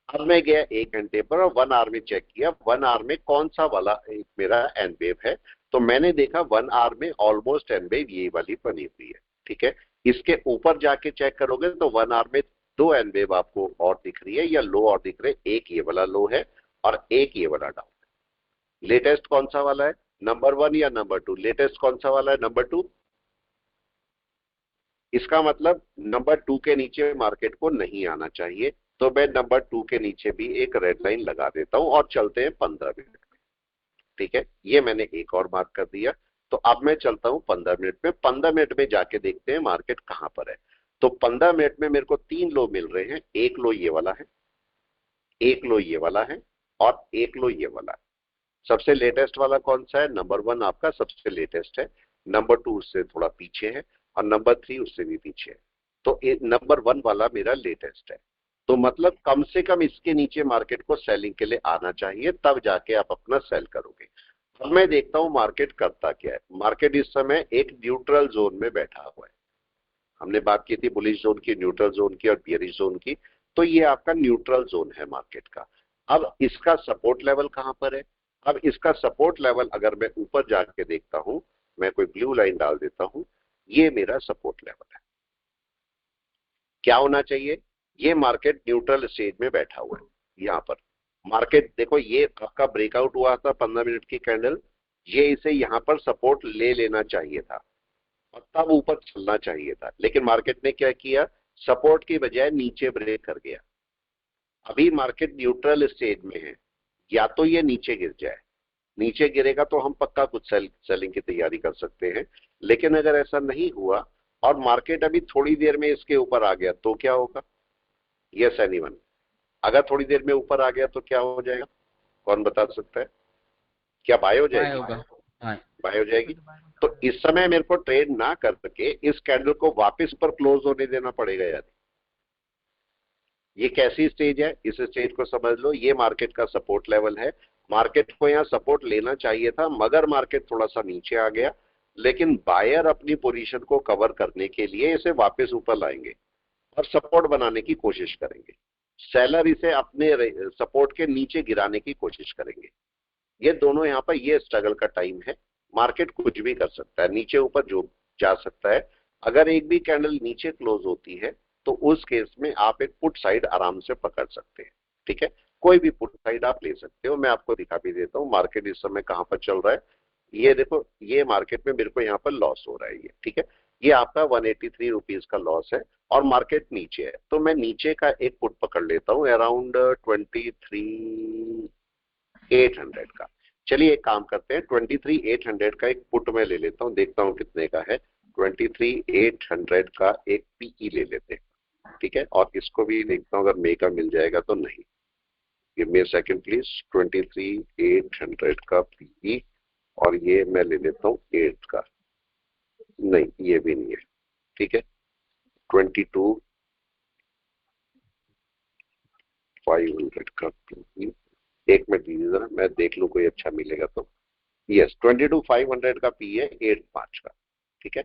Speaker 1: अब मैं गया 1 घंटे पर और 1 आवर में चेक किया, 1 आवर में कौन सा वाला एक मेरा एन वेव है, तो मैंने देखा 1 आवर में ऑलमोस्ट एन वेव ये वाली बनी हुई है। ठीक है, इसके ऊपर जाके चेक करोगे तो 1 आवर में 2 एन वेव आपको और दिख रही है या लो और दिख रहे, एक ये वाला लो है और एक ये वाला डाउन है। लेटेस्ट कौन सा वाला है, नंबर 1 या नंबर 2? लेटेस्ट कौन सा वाला है, नंबर 2। इसका मतलब नंबर 2 के नीचे मार्केट को नहीं आना चाहिए, तो मैं नंबर 2 के नीचे भी एक रेड लाइन लगा देता हूं और चलते हैं 15 मिनट में। ठीक है, ये मैंने एक और मार्क कर दिया। तो अब मैं चलता हूं 15 मिनट में। 15 मिनट में जाके देखते हैं मार्केट कहां पर है। तो 15 मिनट में मेरे को 3 लो मिल रहे हैं, एक लो ये वाला है, एक लो ये वाला है और एक लो ये वाला है। सबसे लेटेस्ट वाला कौन सा है, नंबर 1 आपका सबसे लेटेस्ट है, नंबर 2 उससे थोड़ा पीछे है और नंबर 3 उससे भी पीछे है। तो नंबर 1 वाला मेरा लेटेस्ट है। तो मतलब कम से कम इसके नीचे मार्केट को सेलिंग के लिए आना चाहिए, तब जाके आप अपना सेल करोगे। अब मैं देखता हूं मार्केट करता क्या है। मार्केट इस समय एक न्यूट्रल जोन में बैठा हुआ है। हमने बात की थी बुलिश जोन की, न्यूट्रल जोन की और बियरिश जोन की। तो ये आपका न्यूट्रल जोन है मार्केट का। अब इसका सपोर्ट लेवल कहां पर है? अब इसका सपोर्ट लेवल अगर मैं ऊपर जाके देखता हूं, मैं कोई ब्लू लाइन डाल देता हूं, ये मेरा सपोर्ट लेवल है। क्या होना चाहिए, ये मार्केट न्यूट्रल स्टेज में बैठा हुआ है। यहां पर मार्केट देखो, ये आपका ब्रेकआउट हुआ था 15 मिनट की कैंडल, ये इसे यहां पर सपोर्ट ले लेना चाहिए था और तब ऊपर चलना चाहिए था, लेकिन मार्केट ने क्या किया, सपोर्ट की बजाय नीचे ब्रेक कर गया। अभी मार्केट न्यूट्रल स्टेज में है, या तो ये नीचे गिर जाए, नीचे गिरेगा तो हम पक्का कुछ सेलिंग की तैयारी कर सकते हैं। लेकिन अगर ऐसा नहीं हुआ और मार्केट अभी थोड़ी देर में इसके ऊपर आ गया तो क्या होगा? Yes anyone? अगर थोड़ी देर में ऊपर आ गया तो क्या हो जाएगा, कौन बता सकता है? क्या बाय हो
Speaker 2: बाय
Speaker 1: जाएगी?
Speaker 2: होगा। बाय।
Speaker 1: बाय हो जाएगी। तो इस समय मेरे को ट्रेड ना करके इस कैंडल को वापस पर क्लोज होने देना पड़ेगा यार। ये कैसी स्टेज है, इस स्टेज को समझ लो, ये मार्केट का सपोर्ट लेवल है। मार्केट को यहाँ सपोर्ट लेना चाहिए था, मगर मार्केट थोड़ा सा नीचे आ गया, लेकिन बायर अपनी पोजीशन को कवर करने के लिए इसे वापस ऊपर लाएंगे और सपोर्ट बनाने की कोशिश करेंगे। सेलर इसे अपने सपोर्ट के नीचे गिराने की कोशिश करेंगे। ये दोनों यहाँ पर, ये स्ट्रगल का टाइम है। मार्केट कुछ भी कर सकता है, नीचे ऊपर जो जा सकता है। अगर एक भी कैंडल नीचे क्लोज होती है तो उस केस में आप एक पुट साइड आराम से पकड़ सकते हैं। ठीक है, कोई भी पुट साइड आप ले सकते हो। मैं आपको दिखा भी देता हूँ मार्केट इस समय कहां पर चल रहा है। ये देखो, ये मार्केट में मेरे को यहाँ पर लॉस हो रहा है ये। ठीक है, ये आपका 183 रुपीज का लॉस है और मार्केट नीचे है, तो मैं नीचे का एक पुट पकड़ लेता हूँ अराउंड 23,800 का। चलिए एक काम करते हैं, 23,800 का एक पुट में ले लेता हूँ, देखता हूँ कितने का है। 23,800 का एक पीई ले लेते हैं। ठीक है, और इसको भी देखता हूँ अगर मे का मिल जाएगा तो। नहीं, give me a second please. 23,800 का पीई और ये मैं ले लेता हूँ 8 का। नहीं, ये भी नहीं है। ठीक है, 22,500 का पीई। एक मिनट दीजिए जरा, मैं देख लूँ कोई अच्छा मिलेगा तो। यस, 22,500 का पी है 8/5 का। ठीक है,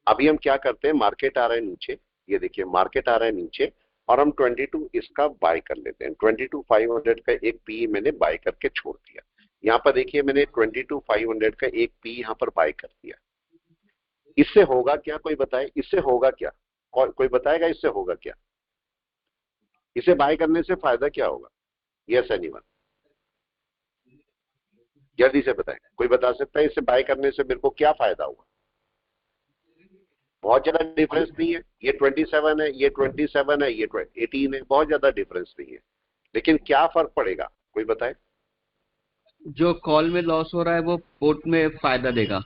Speaker 1: अभी हम क्या करते हैं, मार्केट आ रहा है नीचे, ये देखिए मार्केट आ रहा है नीचे और हम 22 इसका बाय कर लेते हैं। 22,500 का एक पी मैंने बाय करके छोड़ दिया। यहाँ पर देखिए मैंने 22,500 का एक पी यहाँ पर बाय कर दिया। इससे होगा क्या, कोई बताए इससे होगा क्या? कोई बताएगा इससे होगा क्या? इसे बाय करने से फायदा क्या होगा? यस एनीवन, जल्दी से बताएं, कोई बता सकता है इससे बाय करने से मेरे को क्या फायदा होगा? बहुत ज्यादा डिफरेंस नहीं है, ये 27 है, ये 27 है, ये 18 है, बहुत ज्यादा डिफरेंस नहीं है। लेकिन क्या फर्क पड़ेगा, कोई बताए?
Speaker 2: जो कॉल में लॉस हो रहा है वो पुट में फायदा देगा।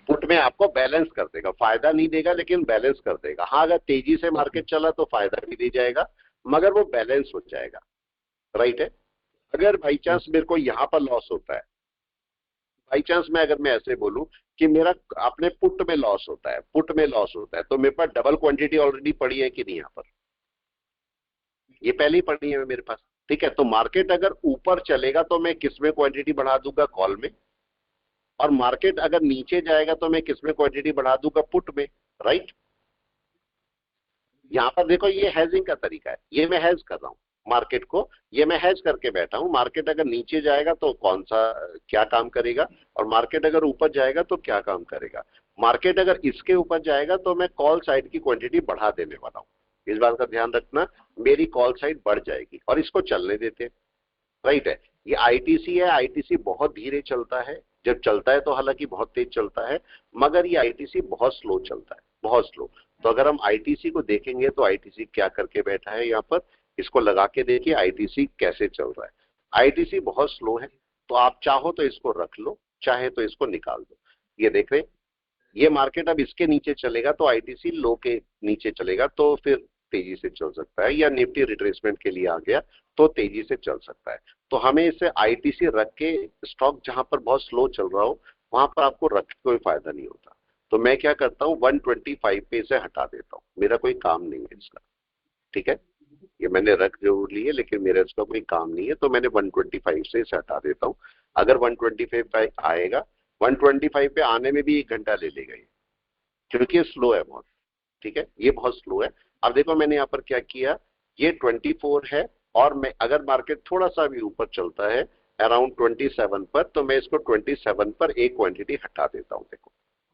Speaker 1: पुट में आपको बैलेंस कर देगा, फायदा नहीं देगा लेकिन बैलेंस कर देगा। हाँ, अगर तेजी से मार्केट चला तो फायदा भी दे जाएगा, मगर वो बैलेंस हो जाएगा। राइट है। अगर बाई चांस मेरे को यहाँ पर लॉस होता है, बाई चांस मैं ऐसे बोलूं कि मेरा अपने पुट में लॉस होता है, पुट में लॉस होता है, तो मेरे पास डबल क्वांटिटी ऑलरेडी पड़ी है कि नहीं? यहाँ पर ये पहले ही पड़ी है मेरे पास। ठीक है, तो मार्केट अगर ऊपर चलेगा तो मैं किसमें क्वांटिटी बढ़ा दूंगा? कॉल में। और मार्केट अगर नीचे जाएगा तो मैं किसमें क्वांटिटी बढ़ा दूंगा? पुट में। राइट। यहां पर देखो, ये हेजिंग का तरीका है, ये मैं हेज कर रहा हूं। मार्केट को, ये मैं हैज करके बैठा हूं। मार्केट अगर नीचे जाएगा तो कौन सा क्या काम करेगा, और मार्केट अगर ऊपर जाएगा तो क्या काम करेगा। मार्केट अगर इसके ऊपर जाएगा तो मैं कॉल साइड की क्वांटिटी बढ़ा देने वाला हूं, इस बात का ध्यान रखना, मेरी कॉल साइड बढ़ जाएगी और इसको चलने देते हैं, राइट है। ये आईटीसी है, आईटीसी बहुत धीरे चलता है, जब चलता है तो हालांकि बहुत तेज चलता है, मगर ये आईटीसी बहुत स्लो चलता है, बहुत स्लो। तो अगर हम आईटीसी को देखेंगे तो आईटीसी क्या करके बैठा है यहाँ पर, इसको लगा के देखिए आईटीसी कैसे चल रहा है। आईटीसी बहुत स्लो है, तो आप चाहो तो इसको रख लो, चाहे तो इसको निकाल दो। ये देख रहे, ये मार्केट अब इसके नीचे चलेगा तो आईटीसी लो के नीचे चलेगा तो फिर तेजी से चल सकता है, या निफ्टी रिट्रेसमेंट के लिए आ गया तो तेजी से चल सकता है। तो हमें इसे आईटीसी रख के, स्टॉक जहां पर बहुत स्लो चल रहा हो वहां पर आपको रख के कोई फायदा नहीं होता। तो मैं क्या करता हूँ 125 पे इसे हटा देता हूँ, मेरा कोई काम नहीं है इसका, ठीक है। ये मैंने रख जरूर ली है लेकिन मेरा इसका कोई काम नहीं है, तो मैंने 125 से इसे हटा देता हूँ। अगर 125 पे आएगा, 125 पे आने में भी 1 घंटा ले लेगा ये, क्योंकि स्लो है बहुत, ठीक है, ये बहुत स्लो है। अब देखो मैंने यहाँ पर क्या किया, ये 24 है, और मैं अगर मार्केट थोड़ा सा भी ऊपर चलता है अराउंड 27 पर, तो मैं इसको 27 पर एक क्वांटिटी हटा देता हूँ। देखो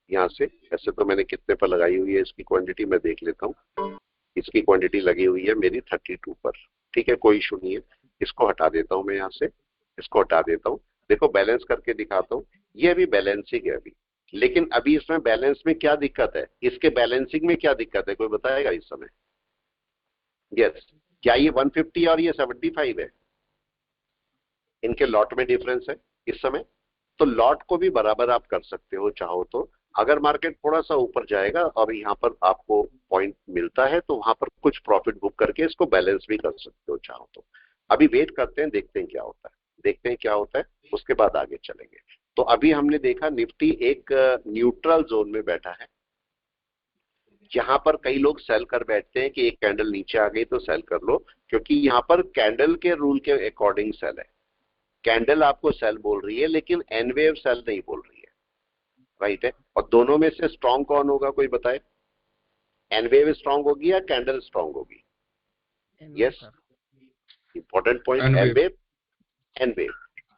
Speaker 1: यहाँ से, ऐसे तो मैंने कितने पर लगाई हुई है इसकी क्वांटिटी, मैं देख लेता हूँ। इसकी क्वांटिटी लगी हुई है मेरी 32 पर, ठीक है, कोई इशू नहीं है। इसको हटा देता हूँ मैं यहाँ से, इसको हटा देता हूँ। देखो बैलेंस करके दिखाता हूँ, ये अभी बैलेंसिंग है अभी, लेकिन अभी इसमें बैलेंस में क्या दिक्कत है, इसके बैलेंसिंग में क्या दिक्कत है, कोई बताएगा इस समय। यस, क्या ये 150 और ये 75 है, इनके लॉट में डिफरेंस है इस समय। तो लॉट को भी बराबर आप कर सकते हो चाहो तो। अगर मार्केट थोड़ा सा ऊपर जाएगा और यहाँ पर आपको पॉइंट मिलता है तो वहां पर कुछ प्रॉफिट बुक करके इसको बैलेंस भी कर सकते हो चाहो तो। अभी वेट करते हैं, देखते हैं क्या होता है, देखते हैं क्या होता है, उसके बाद आगे चलेंगे। तो अभी हमने देखा निफ्टी एक न्यूट्रल जोन में बैठा है, यहाँ पर कई लोग सेल कर बैठते हैं कि एक कैंडल नीचे आ गई तो सेल कर लो, क्योंकि यहाँ पर कैंडल के रूल के अकॉर्डिंग सेल है। कैंडल आपको सेल बोल रही है लेकिन एनवेव सेल नहीं बोल रही है, राइट है। और दोनों में से स्ट्रॉन्ग कौन होगा, कोई बताए। एनवेव स्ट्रॉन्ग होगी या कैंडल स्ट्रॉन्ग होगी। Yes, important point, N wave. N wave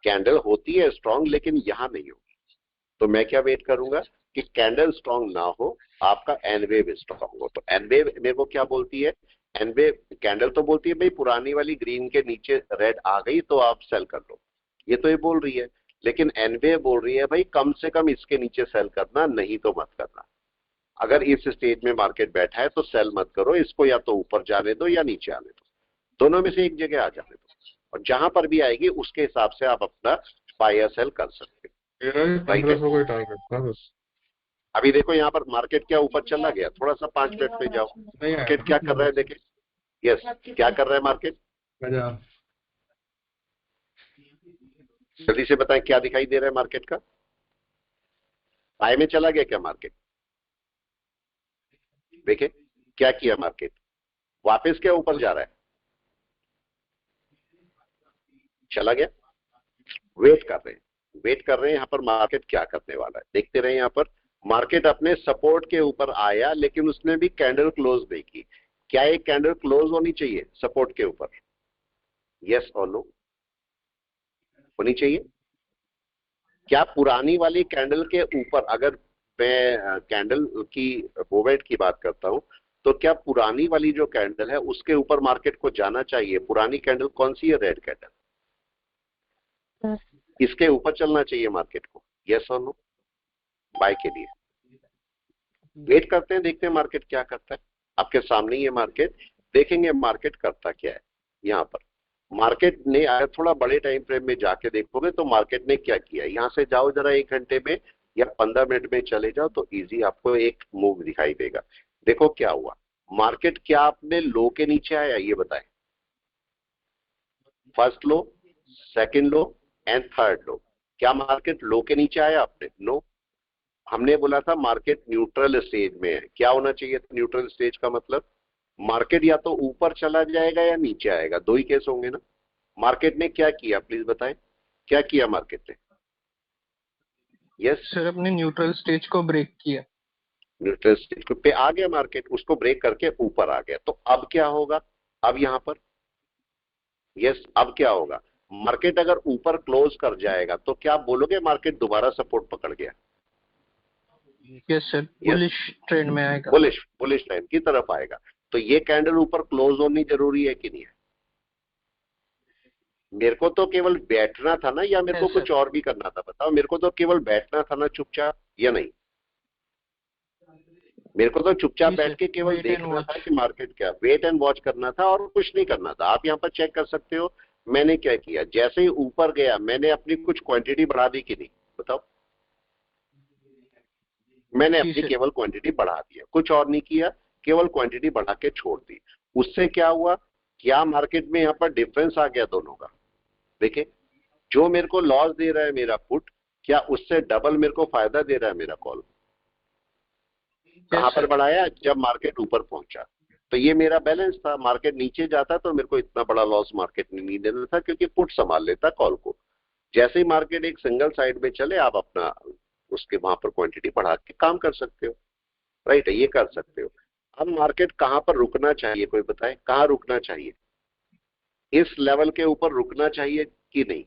Speaker 1: candle होती है स्ट्रॉन्ग लेकिन यहां नहीं होगी। तो मैं क्या वेट करूंगा कि कैंडल स्ट्रॉन्ग ना हो, आपका एनवेव स्ट्रॉन्ग हो। तो एनवेव मेरे को क्या बोलती है, एनवेव कैंडल तो बोलती है भाई पुरानी वाली ग्रीन के नीचे रेड आ गई तो आप सेल कर लो, ये तो ये बोल रही है। लेकिन एनवेव बोल रही है भाई कम से कम इसके नीचे सेल करना, नहीं तो मत करना। अगर इस स्टेज में मार्केट बैठा है तो सेल मत करो इसको, या तो ऊपर जाने दो या नीचे आने दो, दोनों में से एक जगह आ जाने दो, और जहां पर भी आएगी उसके हिसाब से आप अपना बाय या सेल कर सकते हो।
Speaker 4: 1500 कोई टारगेट था बस।
Speaker 1: अभी देखो यहाँ पर मार्केट क्या ऊपर चला गया, थोड़ा सा 5 मिनट पे जाओ, मार्केट क्या कर रहा है देखे। यस, क्या कर रहा है मार्केट, जल्दी से बताएं क्या दिखाई दे रहा है मार्केट का। बाय में चला गया क्या मार्केट, देखे क्या किया मार्केट, वापस क्या ऊपर जा रहा है, चला गया। वेट कर रहे हैं, वेट कर रहे हैं यहाँ पर मार्केट क्या करने वाला है, देखते रहे। यहाँ पर मार्केट अपने सपोर्ट के ऊपर आया लेकिन उसने भी कैंडल क्लोज नहीं की। क्या एक कैंडल क्लोज होनी चाहिए सपोर्ट के ऊपर, यस और नो, होनी चाहिए। क्या पुरानी वाली कैंडल के ऊपर, अगर मैं कैंडल की मोमेंट की बात करता हूं, तो क्या पुरानी वाली जो कैंडल है उसके ऊपर मार्केट को जाना चाहिए। पुरानी कैंडल कौन सी है, रेड कैंडल, इसके ऊपर चलना चाहिए मार्केट को, यस और नो, बाय के लिए। वेट करते हैं, देखते हैं मार्केट क्या करता है। आपके सामने ही है मार्केट, देखेंगे मार्केट करता क्या है। यहाँ पर मार्केट ने, अगर थोड़ा बड़े टाइम फ्रेम में जाके देखोगे तो मार्केट ने क्या किया, यहाँ से जाओ जरा 1 घंटे में या 15 मिनट में चले जाओ तो इजी आपको एक मूव दिखाई देगा। देखो क्या हुआ, मार्केट क्या अपने लो के नीचे आया, ये बताएं। First low, second low and third लो, क्या मार्केट लो के नीचे आया आपने, नो। हमने बोला था मार्केट न्यूट्रल स्टेज में है, क्या होना चाहिए था न्यूट्रल स्टेज का मतलब, मार्केट या तो ऊपर चला जाएगा या नीचे आएगा, दो ही केस होंगे ना। मार्केट ने क्या किया प्लीज बताएं, क्या किया मार्केट ने। यस
Speaker 4: सर, अपने न्यूट्रल स्टेज को ब्रेक किया।
Speaker 1: न्यूट्रल स्टेज पे आ गया मार्केट, उसको ब्रेक करके ऊपर आ गया। तो अब क्या होगा, अब यहाँ पर यस, अब क्या होगा, मार्केट अगर ऊपर क्लोज कर जाएगा तो क्या आप बोलोगे मार्केट दोबारा सपोर्ट पकड़ गया?
Speaker 4: यस सर, बुलिश ट्रेंड में आएगा,
Speaker 1: बुलिश ट्रेंड की तरफ आएगा। तो ये कैंडल ऊपर क्लोज होनी जरूरी है कि नहीं है? मेरे को तो केवल बैठना था ना, या मेरे को कुछ और भी करना था? बताओ, मेरे को तो केवल बैठना था ना चुपचाप, या नहीं? मेरे को तो चुपचाप बैठ के केवल देखना था कि मार्केट क्या, वेट एंड वॉच करना था और कुछ नहीं करना था। आप यहाँ पर चेक कर सकते हो मैंने क्या किया, जैसे ही ऊपर गया मैंने अपनी कुछ क्वांटिटी बढ़ा दी कि नहीं? बताओ, मैंने अपनी केवल क्वांटिटी बढ़ा दिया, कुछ और नहीं किया, केवल क्वांटिटी बढ़ा के छोड़ दी। उससे क्या हुआ, क्या मार्केट में यहाँ पर डिफरेंस आ गया दोनों का? देखिए, जो मेरे को लॉस दे रहा है मेरा पुट, क्या उससे डबल मेरे को फायदा दे रहा है मेरा कॉल? कहां पर बढ़ाया? जब मार्केट ऊपर पहुंचा। तो ये मेरा बैलेंस था, मार्केट नीचे जाता तो मेरे को इतना बड़ा लॉस मार्केट ने नहीं देना था, क्योंकि पुट संभाल लेता कॉल को। जैसे ही मार्केट एक सिंगल साइड में चले, आप अपना उसके वहां पर क्वांटिटी बढ़ा के काम कर सकते हो, राइट है, ये कर सकते हो। अब मार्केट कहां पर रुकना चाहिए, कोई बताए कहां रुकना चाहिए? इस लेवल के ऊपर रुकना चाहिए कि नहीं?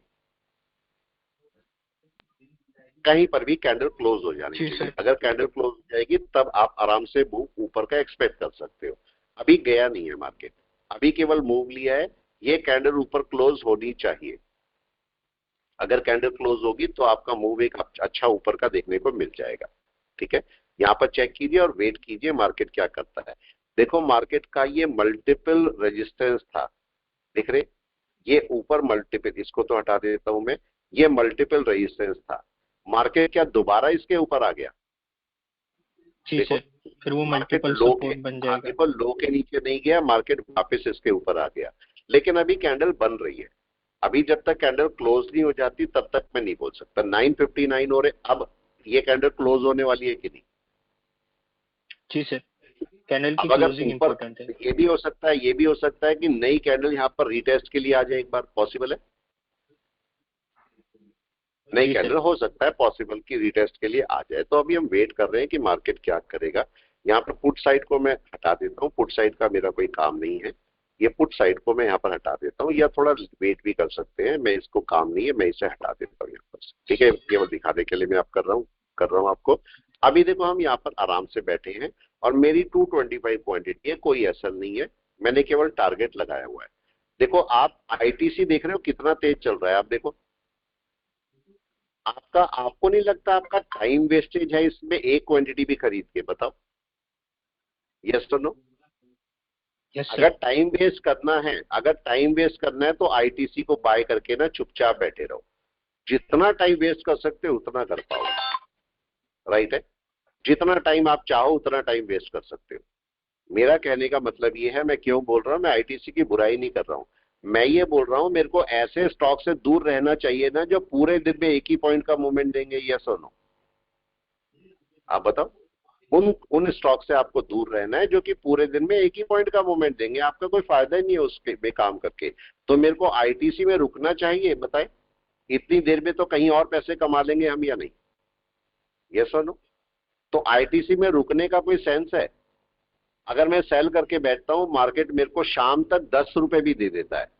Speaker 1: कहीं पर भी कैंडल क्लोज हो जानी चाहिए। अगर कैंडल क्लोज हो जाएगी तब आप आराम से मूव ऊपर का एक्सपेक्ट कर सकते हो। अभी गया नहीं है मार्केट, अभी केवल मूव लिया है, ये कैंडल ऊपर क्लोज होनी चाहिए। अगर कैंडल क्लोज होगी तो आपका मूव एक अच्छा ऊपर का देखने को मिल जाएगा। ठीक है, यहाँ पर चेक कीजिए और वेट कीजिए मार्केट क्या करता है। देखो, मार्केट का ये मल्टीपल रेजिस्टेंस था, देख रहे, ये ऊपर मल्टीपल, इसको तो हटा देता हूं मैं, ये मल्टीपल रेजिस्टेंस था। मार्केट क्या दोबारा इसके ऊपर आ गया?
Speaker 4: देखो, फिर वो मल्टीपल सपोर्ट बन जाएगा।
Speaker 1: देखो, लो के नीचे नहीं गया, मार्केट वापस इसके ऊपर आ गया, लेकिन अभी कैंडल बन रही है। अभी जब तक कैंडल क्लोज नहीं हो जाती तब तक मैं नहीं बोल सकता। 9:59 हो रहे, अब ये कैंडल क्लोज होने वाली है कि नहीं?
Speaker 4: जी सर, कैंडल की क्लोजिंग इंपॉर्टेंट है।
Speaker 1: ये भी हो सकता है, ये भी हो सकता है कि नई कैंडल यहाँ पर रीटेस्ट के लिए आ जाए एक बार, पॉसिबल है? नई कैंडल हो सकता है पॉसिबल कि रीटेस्ट के लिए आ जाए। तो अभी हम वेट कर रहे हैं कि मार्केट क्या करेगा। यहाँ पर पुट साइड को मैं हटा देता हूँ, पुट साइड का मेरा कोई काम नहीं है, ये पुट साइड को मैं यहाँ पर हटा देता हूँ, या थोड़ा वेट भी कर सकते हैं, मैं इसको काम नहीं है, मैं इसे हटा देता हूँ यहाँ पर। ठीक है, केवल दिखाने के लिए मैं आप कर रहा हूँ आपको। अभी देखो, हम यहाँ पर आराम से बैठे हैं और मेरी 225 क्वांटिटी है, कोई असर नहीं है, मैंने केवल टारगेट लगाया हुआ है। देखो, आप आईटीसी देख रहे हो कितना तेज चल रहा है, आप देखो। आपको नहीं लगता आपका टाइम वेस्टेज है इसमें एक क्वांटिटी भी खरीद के? बताओ, यस तो नो? अगर टाइम वेस्ट करना है तो आईटीसी को बाय करके ना चुपचाप बैठे रहो, जितना टाइम वेस्ट कर सकते हो उतना कर पाओ, राइट है? जितना टाइम आप चाहो उतना टाइम वेस्ट कर सकते हो। मेरा कहने का मतलब ये है, मैं क्यों बोल रहा हूं, मैं आईटीसी की बुराई नहीं कर रहा हूं, मैं ये बोल रहा हूं मेरे को ऐसे स्टॉक से दूर रहना चाहिए ना जो पूरे दिन में एक ही पॉइंट का मूवमेंट देंगे, यस और नो? आप बताओ, उन स्टॉक से आपको दूर रहना है जो कि पूरे दिन में एक ही पॉइंट का मूवमेंट देंगे, आपका कोई फायदा ही नहीं है उसके में काम करके। तो मेरे को आईटीसी में रुकना चाहिए, बताए? इतनी देर में तो कहीं और पैसे कमा लेंगे हम, या नहीं? यस और नो? तो आईटीसी में रुकने का कोई सेंस है? अगर मैं सेल करके बैठता हूं, मार्केट मेरे को शाम तक 10 रुपए भी दे देता है,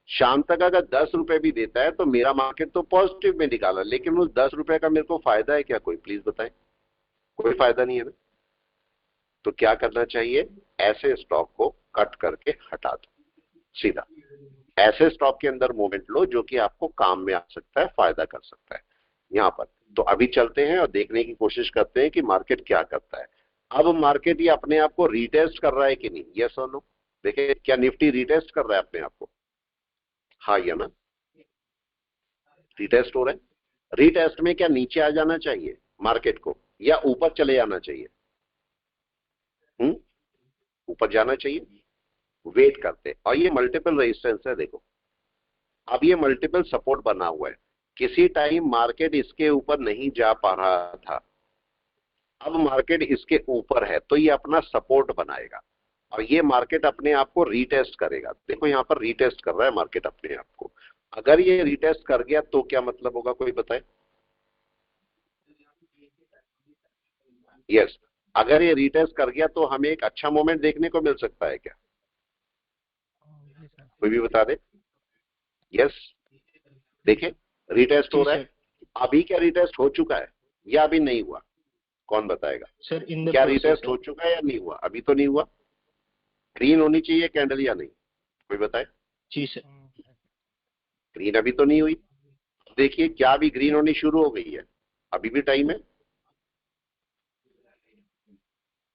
Speaker 1: शाम तक अगर 10 रुपए भी देता है तो मेरा मार्केट तो पॉजिटिव में निकाला, लेकिन उस 10 रुपए का मेरे को फायदा है क्या? कोई प्लीज बताएं, कोई फायदा नहीं है ना? तो क्या करना चाहिए, ऐसे स्टॉक को कट करके हटा दो सीधा, ऐसे स्टॉक के अंदर मूवमेंट लो जो कि आपको काम में आ सकता है, फायदा कर सकता है यहां पर। तो अभी चलते हैं और देखने की कोशिश करते हैं कि मार्केट क्या करता है। अब मार्केट ये अपने आप को रीटेस्ट कर रहा है कि नहीं, यस और नो? देखिए, क्या निफ्टी रीटेस्ट कर रहा है अपने आप को? हाँ या ना? रीटेस्ट हो रहा है। रीटेस्ट में क्या नीचे आ जाना चाहिए मार्केट को, या ऊपर चले जाना चाहिए? ऊपर जाना चाहिए। वेट करते, और ये मल्टीपल रेजिस्टेंस है, देखो अब ये मल्टीपल सपोर्ट बना हुआ है, किसी टाइम मार्केट इसके ऊपर नहीं जा पा रहा था, अब मार्केट इसके ऊपर है तो ये अपना सपोर्ट बनाएगा और ये मार्केट अपने आप को रीटेस्ट करेगा। देखो, यहां पर रीटेस्ट कर रहा है मार्केट अपने आप को। अगर ये रीटेस्ट कर गया तो क्या मतलब होगा, कोई बताए? यस, अगर ये रीटेस्ट कर गया तो हमें एक अच्छा मोमेंट देखने को मिल सकता है क्या? कोई भी बता दे। यस, देखे रीटेस्ट हो
Speaker 4: जी
Speaker 1: रहा है।
Speaker 4: सर।
Speaker 1: अभी क्या रीटेस्ट हो चुका है या अभी नहीं हुआ? कौन बताएगा?
Speaker 4: सर इन द
Speaker 1: क्या
Speaker 4: प्रोसेस
Speaker 1: रीटेस्ट
Speaker 4: है।
Speaker 1: हो चुका है या नहीं हुआ? अभी तो नहीं हुआ। ग्रीन होनी चाहिए कैंडल या नहीं? कोई बताए?
Speaker 4: जी सर।
Speaker 1: ग्रीन अभी तो नहीं हुई। देखिए क्या अभी ग्रीन होनी शुरू हो गई है? अभी भी टाइम है।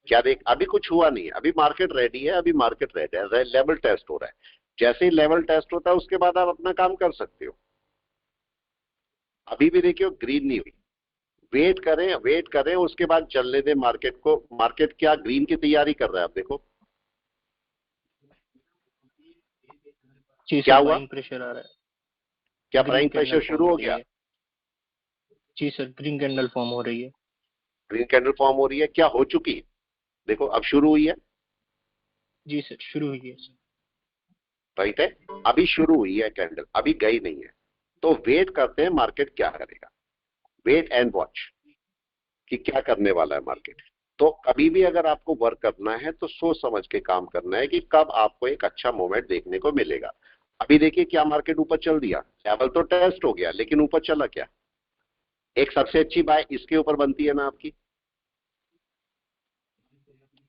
Speaker 1: क्या देख, अभी कुछ हुआ नहीं है, अभी मार्केट रेडी है, अभी मार्केट रेडी है, लेवल टेस्ट हो रहा है। जैसे ही लेवल टेस्ट होता है उसके बाद आप अपना काम कर सकते हो। अभी भी देखिए ग्रीन नहीं हुई, वेट करें वेट करें, उसके बाद चलने दें मार्केट को। मार्केट क्या ग्रीन की तैयारी कर रहा है? आप देखो
Speaker 4: जी
Speaker 1: क्या
Speaker 4: सर,
Speaker 1: हुआ,
Speaker 4: बाइंग प्रेशर आ रहा है।
Speaker 1: क्या
Speaker 4: green
Speaker 1: prime
Speaker 4: candle
Speaker 1: pressure
Speaker 4: form
Speaker 1: शुरू
Speaker 4: हो
Speaker 1: हो
Speaker 4: रही
Speaker 1: गया?
Speaker 4: है। जी सर, ग्रीन कैंडल फॉर्म हो रही है।
Speaker 1: ग्रीन कैंडल फॉर्म हो रही है, क्या हो चुकी है? देखो अब शुरू हुई है।
Speaker 4: जी सर, शुरू हुई है सर।
Speaker 1: राइट है, अभी शुरू हुई है कैंडल, अभी गई नहीं है। तो वेट करते हैं मार्केट क्या करेगा। वेट एंड वॉच कि क्या करने वाला है मार्केट। तो कभी भी अगर आपको वर्क करना है तो सोच समझ के काम करना है कि कब आपको एक अच्छा मोमेंट देखने को मिलेगा। अभी देखिए क्या मार्केट ऊपर चल दिया, लेवल तो टेस्ट हो गया लेकिन ऊपर चला क्या? एक सबसे अच्छी बाय इसके ऊपर बनती है ना आपकी,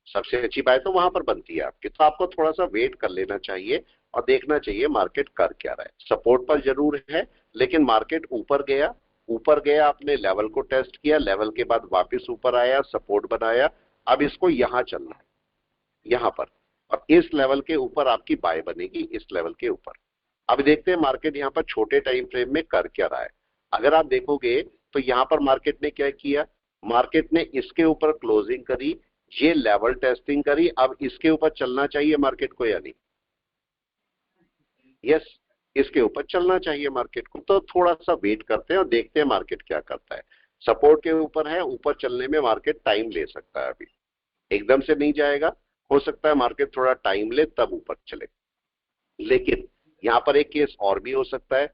Speaker 1: सबसे अच्छी बाय तो वहां पर बनती है आपकी। तो आपको थोड़ा सा वेट कर लेना चाहिए और देखना चाहिए मार्केट कर क्या रहा है। सपोर्ट पर जरूर है लेकिन मार्केट ऊपर गया, ऊपर गया आपने लेवल को टेस्ट किया, लेवल के बाद वापस ऊपर आया, सपोर्ट बनाया। अब इसको यहां चलना है, यहां पर, और इस लेवल के ऊपर आपकी बाय बनेगी, इस लेवल के ऊपर। अब देखते हैं मार्केट यहां पर छोटे टाइम फ्रेम में कर क्या रहा है। अगर आप देखोगे तो यहां पर मार्केट ने क्या किया, मार्केट ने इसके ऊपर क्लोजिंग करी, ये लेवल टेस्टिंग करी। अब इसके ऊपर चलना चाहिए मार्केट को या नहीं? यस, इसके ऊपर चलना चाहिए मार्केट को। तो थोड़ा सा वेट करते हैं और देखते हैं मार्केट क्या करता है। सपोर्ट के ऊपर है, ऊपर चलने में मार्केट टाइम ले सकता है, अभी एकदम से नहीं जाएगा। हो सकता है मार्केट थोड़ा टाइम ले तब ऊपर चले। लेकिन यहां पर एक केस और भी हो सकता है,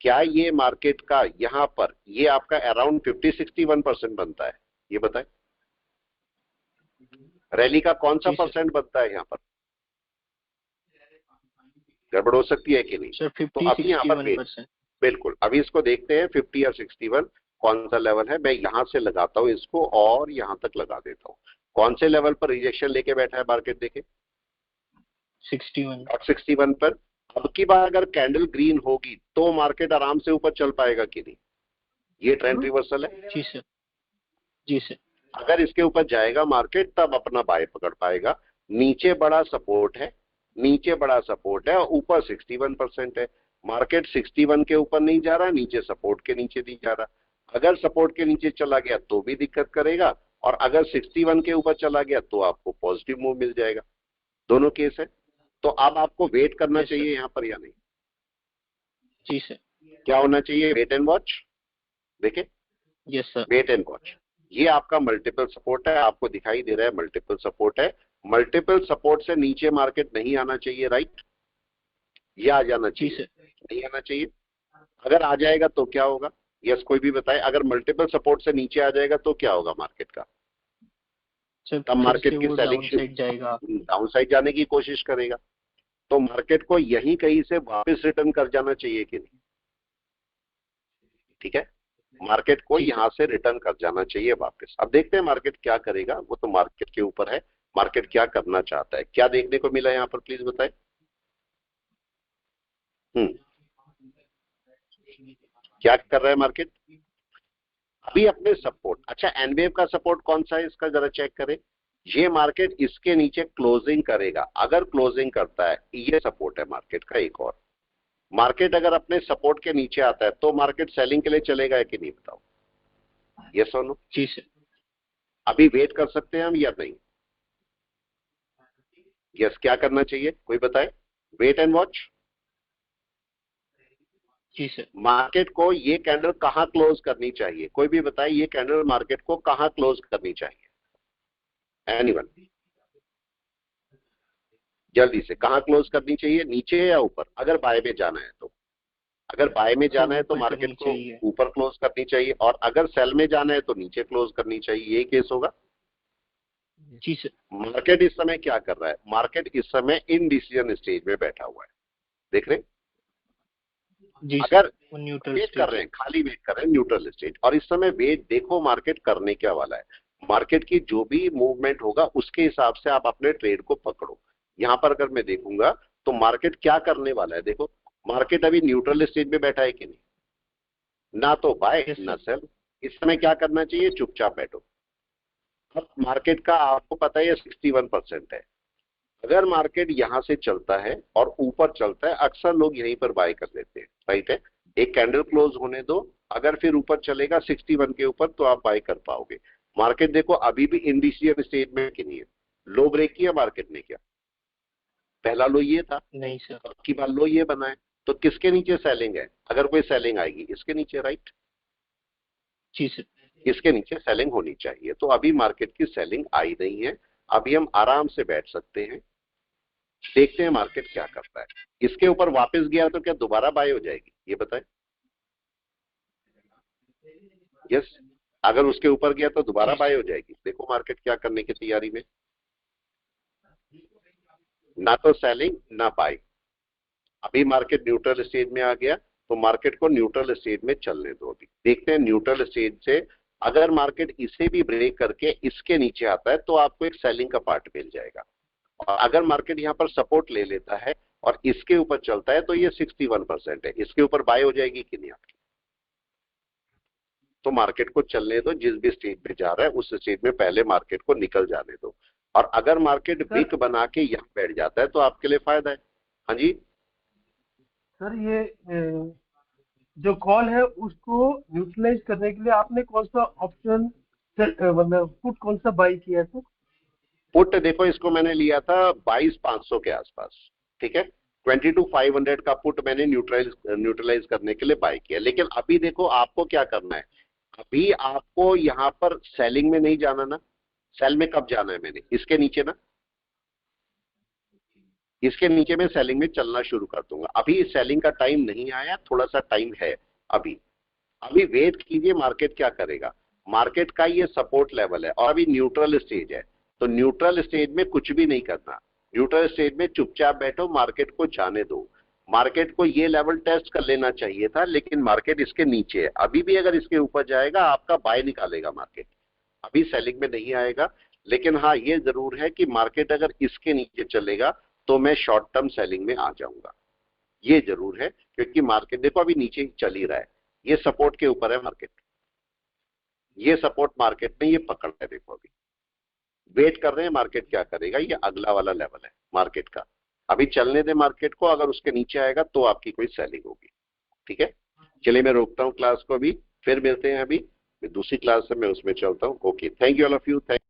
Speaker 1: क्या ये मार्केट का यहां पर ये आपका अराउंड 50-61% बनता है? ये बताएं, रैली का कौन सा
Speaker 4: जी सर।
Speaker 1: परसेंट बनता है? यहां पर गड़बड़ हो सकती है कि नहीं?
Speaker 4: सर
Speaker 1: तो
Speaker 4: 50
Speaker 1: अभी यहां पर
Speaker 4: 61%।
Speaker 1: बिल्कुल, अभी इसको देखते हैं 50 या 61 कौन सा लेवल है। मैं यहां से लगाता हूं इसको और यहां तक लगा देता हूं। कौन से लेवल पर रिजेक्शन लेके बैठा है मार्केट? देखे
Speaker 4: 61।
Speaker 1: 61 पर। अब की बार अगर कैंडल ग्रीन होगी तो मार्केट आराम से ऊपर चल पाएगा कि नहीं? ये ट्रेंड रिवर्सल है।
Speaker 4: जी सर। जी सर।
Speaker 1: अगर इसके ऊपर जाएगा मार्केट तब अपना बाय पकड़ पाएगा। नीचे बड़ा सपोर्ट है, नीचे बड़ा सपोर्ट है और ऊपर 61% है। मार्केट 61 के ऊपर नहीं जा रहा, नीचे सपोर्ट के नीचे नहीं जा रहा। अगर सपोर्ट के नीचे चला गया तो भी दिक्कत करेगा, और अगर 61 के ऊपर चला गया तो आपको पॉजिटिव मूव मिल जाएगा। दोनों केस है। तो अब आपको वेट करना
Speaker 4: यस सर।
Speaker 1: चाहिए यहां पर या नहीं?
Speaker 4: जी सर।
Speaker 1: क्या होना चाहिए? Wait and watch. देखे,
Speaker 4: yes sir.
Speaker 1: Wait and watch. ये आपका मल्टीपल सपोर्ट है, आपको दिखाई दे रहा है मल्टीपल सपोर्ट है। मल्टीपल सपोर्ट से नीचे मार्केट नहीं आना चाहिए, राइट? ये आ जाना
Speaker 4: जी
Speaker 1: चाहिए,
Speaker 4: सर।
Speaker 1: नहीं आना चाहिए। अगर आ जाएगा तो क्या होगा? यस, कोई भी बताए। अगर मल्टीपल सपोर्ट से नीचे आ जाएगा तो क्या होगा मार्केट का?
Speaker 4: सर
Speaker 1: तब
Speaker 4: फिर से
Speaker 1: मार्केट की
Speaker 4: वो
Speaker 1: सेलिंग
Speaker 4: डाउन साइड जाएगा।
Speaker 1: डाउन साइड जाने की कोशिश करेगा। तो मार्केट को यहीं कहीं से वापस रिटर्न कर जाना चाहिए कि नहीं? ठीक है, मार्केट को
Speaker 4: जी सर।
Speaker 1: यहां से रिटर्न कर जाना चाहिए वापस। अब देखते हैं मार्केट क्या करेगा, वो तो मार्केट के ऊपर है। मार्केट क्या करना चाहता है, क्या देखने को मिला यहां पर, प्लीज बताएं। क्या कर रहा है मार्केट? अभी अपने सपोर्ट, अच्छा एनवेव का सपोर्ट कौन सा है इसका जरा चेक करें। ये मार्केट इसके नीचे क्लोजिंग करेगा, अगर क्लोजिंग करता है ये सपोर्ट है मार्केट का एक और। मार्केट अगर अपने सपोर्ट के नीचे आता है तो मार्केट सेलिंग के लिए चलेगा कि नहीं, बताओ? यस और नो?
Speaker 4: जी सर।
Speaker 1: अभी वेट कर सकते हैं हम या नहीं? यस, क्या करना चाहिए कोई बताए? Wait and watch.
Speaker 4: जी सर।
Speaker 1: मार्केट को ये कैंडल कहां क्लोज करनी चाहिए, कोई भी बताए? ये कैंडल मार्केट को कहां क्लोज करनी चाहिए? एनीवन? जल्दी से, कहां क्लोज करनी चाहिए, नीचे या ऊपर? अगर बाय में जाना है तो, अगर बाय में
Speaker 4: सर
Speaker 1: जाना है तो
Speaker 4: ऊपर
Speaker 1: मार्केट
Speaker 4: करनी
Speaker 1: को
Speaker 4: चाहिए।
Speaker 1: ऊपर क्लोज करनी चाहिए, और अगर सेल में जाना है तो नीचे क्लोज करनी चाहिए। ये केस होगा।
Speaker 4: जी सर।
Speaker 1: मार्केट इस समय क्या कर रहा है? मार्केट इस समय इन डिसीजन स्टेज में बैठा हुआ है, देख रहे हैं?
Speaker 4: जी
Speaker 1: अगर
Speaker 4: सर, न्यूट्रल
Speaker 1: वेट कर
Speaker 4: स्टेज।
Speaker 1: रहे हैं, खाली वेट कर रहे हैं न्यूट्रल स्टेज, और इस समय वेट देखो मार्केट करने क्या वाला है, मार्केट की जो भी मूवमेंट होगा उसके हिसाब से आप अपने ट्रेड को पकड़ो। यहां पर अगर मैं देखूंगा तो मार्केट क्या करने वाला है, देखो मार्केट अभी न्यूट्रल स्टेज में बैठा है कि नहीं, ना तो बाय
Speaker 4: यस
Speaker 1: ना
Speaker 4: सर।
Speaker 1: सेल। इस समय क्या करना चाहिए, चुपचाप बैठो। अब मार्केट का आपको पता है 61% है, अगर मार्केट यहां से चलता है और ऊपर चलता है, अक्सर लोग यहीं पर बाय कर लेते हैं, राइट है। एक कैंडल क्लोज होने दो, अगर फिर ऊपर चलेगा 61 के ऊपर तो आप बाय कर पाओगे। मार्केट देखो अभी भी इंडिशियल स्टेज में कि नहीं है, लो ब्रेक किया मार्केट ने क्या, पहला लो ये था,
Speaker 4: नहीं सर।
Speaker 1: अब की बार लो ये बना है, तो किसके नीचे सेलिंग है, अगर कोई सेलिंग आएगी इसके नीचे, राइट,
Speaker 4: जी सर।
Speaker 1: इसके नीचे सेलिंग होनी चाहिए। तो अभी मार्केट की सेलिंग आई नहीं है, अभी हम आराम से बैठ सकते हैं, देखते हैं मार्केट क्या करता है। इसके ऊपर वापस गया तो क्या दोबारा बाय हो जाएगी, ये बताएं। यस, अगर उसके ऊपर गया तो दोबारा
Speaker 4: जी
Speaker 1: बाय
Speaker 4: सर।
Speaker 1: हो जाएगी। देखो मार्केट क्या करने की तैयारी में, ना तो सेलिंग ना बाय। अभी मार्केट न्यूट्रल स्टेज में आ गया, तो मार्केट को न्यूट्रल स्टेज में चलने दो। अभी देखते हैं न्यूट्रल स्टेज से अगर मार्केट इसे भी ब्रेक करके इसके नीचे आता है तो आपको एक सेलिंग का पार्ट मिल जाएगा, और अगर मार्केट यहां पर सपोर्ट ले लेता है और इसके ऊपर चलता है तो ये 61% है, इसके ऊपर बाय हो जाएगी कि नहीं आपकी। तो मार्केट को चलने दो, जिस भी स्टेज पे जा रहा है उस स्टेज में पहले मार्केट को निकल जाने दो, और अगर मार्केट बिग बना के यहाँ बैठ जाता है तो आपके लिए फायदा है। हाँ जी
Speaker 5: सर ये जो कॉल है उसको न्यूट्रलाइज करने के लिए आपने कौन सा ऑप्शन मतलब पुट कौन सा बाई किया है सर?
Speaker 1: पुट देखो, इसको मैंने लिया था 22,500 के आसपास, ठीक है। 22,500 का पुट मैंने न्यूट्रलाइज करने के लिए बाय किया। लेकिन अभी देखो आपको क्या करना है, अभी आपको यहाँ पर सेलिंग में नहीं जाना ना, सेल में कब जाना है मैंने, इसके नीचे ना, इसके नीचे में सेलिंग में चलना शुरू कर दूंगा। अभी सेलिंग का टाइम नहीं आया, थोड़ा सा टाइम है अभी, अभी वेट कीजिए मार्केट क्या करेगा। मार्केट का ये सपोर्ट लेवल है और अभी न्यूट्रल स्टेज है, तो न्यूट्रल स्टेज में कुछ भी नहीं करना, न्यूट्रल स्टेज में चुपचाप बैठो, मार्केट को जाने दो। मार्केट को ये लेवल टेस्ट कर लेना चाहिए था, लेकिन मार्केट इसके नीचे है, अभी भी अगर इसके ऊपर जाएगा आपका बाय निकालेगा मार्केट, अभी सेलिंग में नहीं आएगा। लेकिन हाँ ये जरूर है कि मार्केट अगर इसके नीचे चलेगा तो मैं शॉर्ट टर्म सेलिंग में आ जाऊंगा, ये जरूर है, क्योंकि मार्केट देखो अभी नीचे ही चल ही रहा है, ये सपोर्ट के ऊपर है मार्केट, ये सपोर्ट मार्केट ने ये पकड़ है। देखो अभी वेट कर रहे हैं मार्केट क्या करेगा, ये अगला वाला लेवल है मार्केट का, अभी चलने दे मार्केट को, अगर उसके नीचे आएगा तो आपकी कोई सेलिंग होगी, ठीक है। चलिए मैं रोकता हूँ क्लास को, अभी फिर मिलते हैं, अभी दूसरी क्लास है मैं उसमें चलता हूँ। Okay, thank you all of you, thank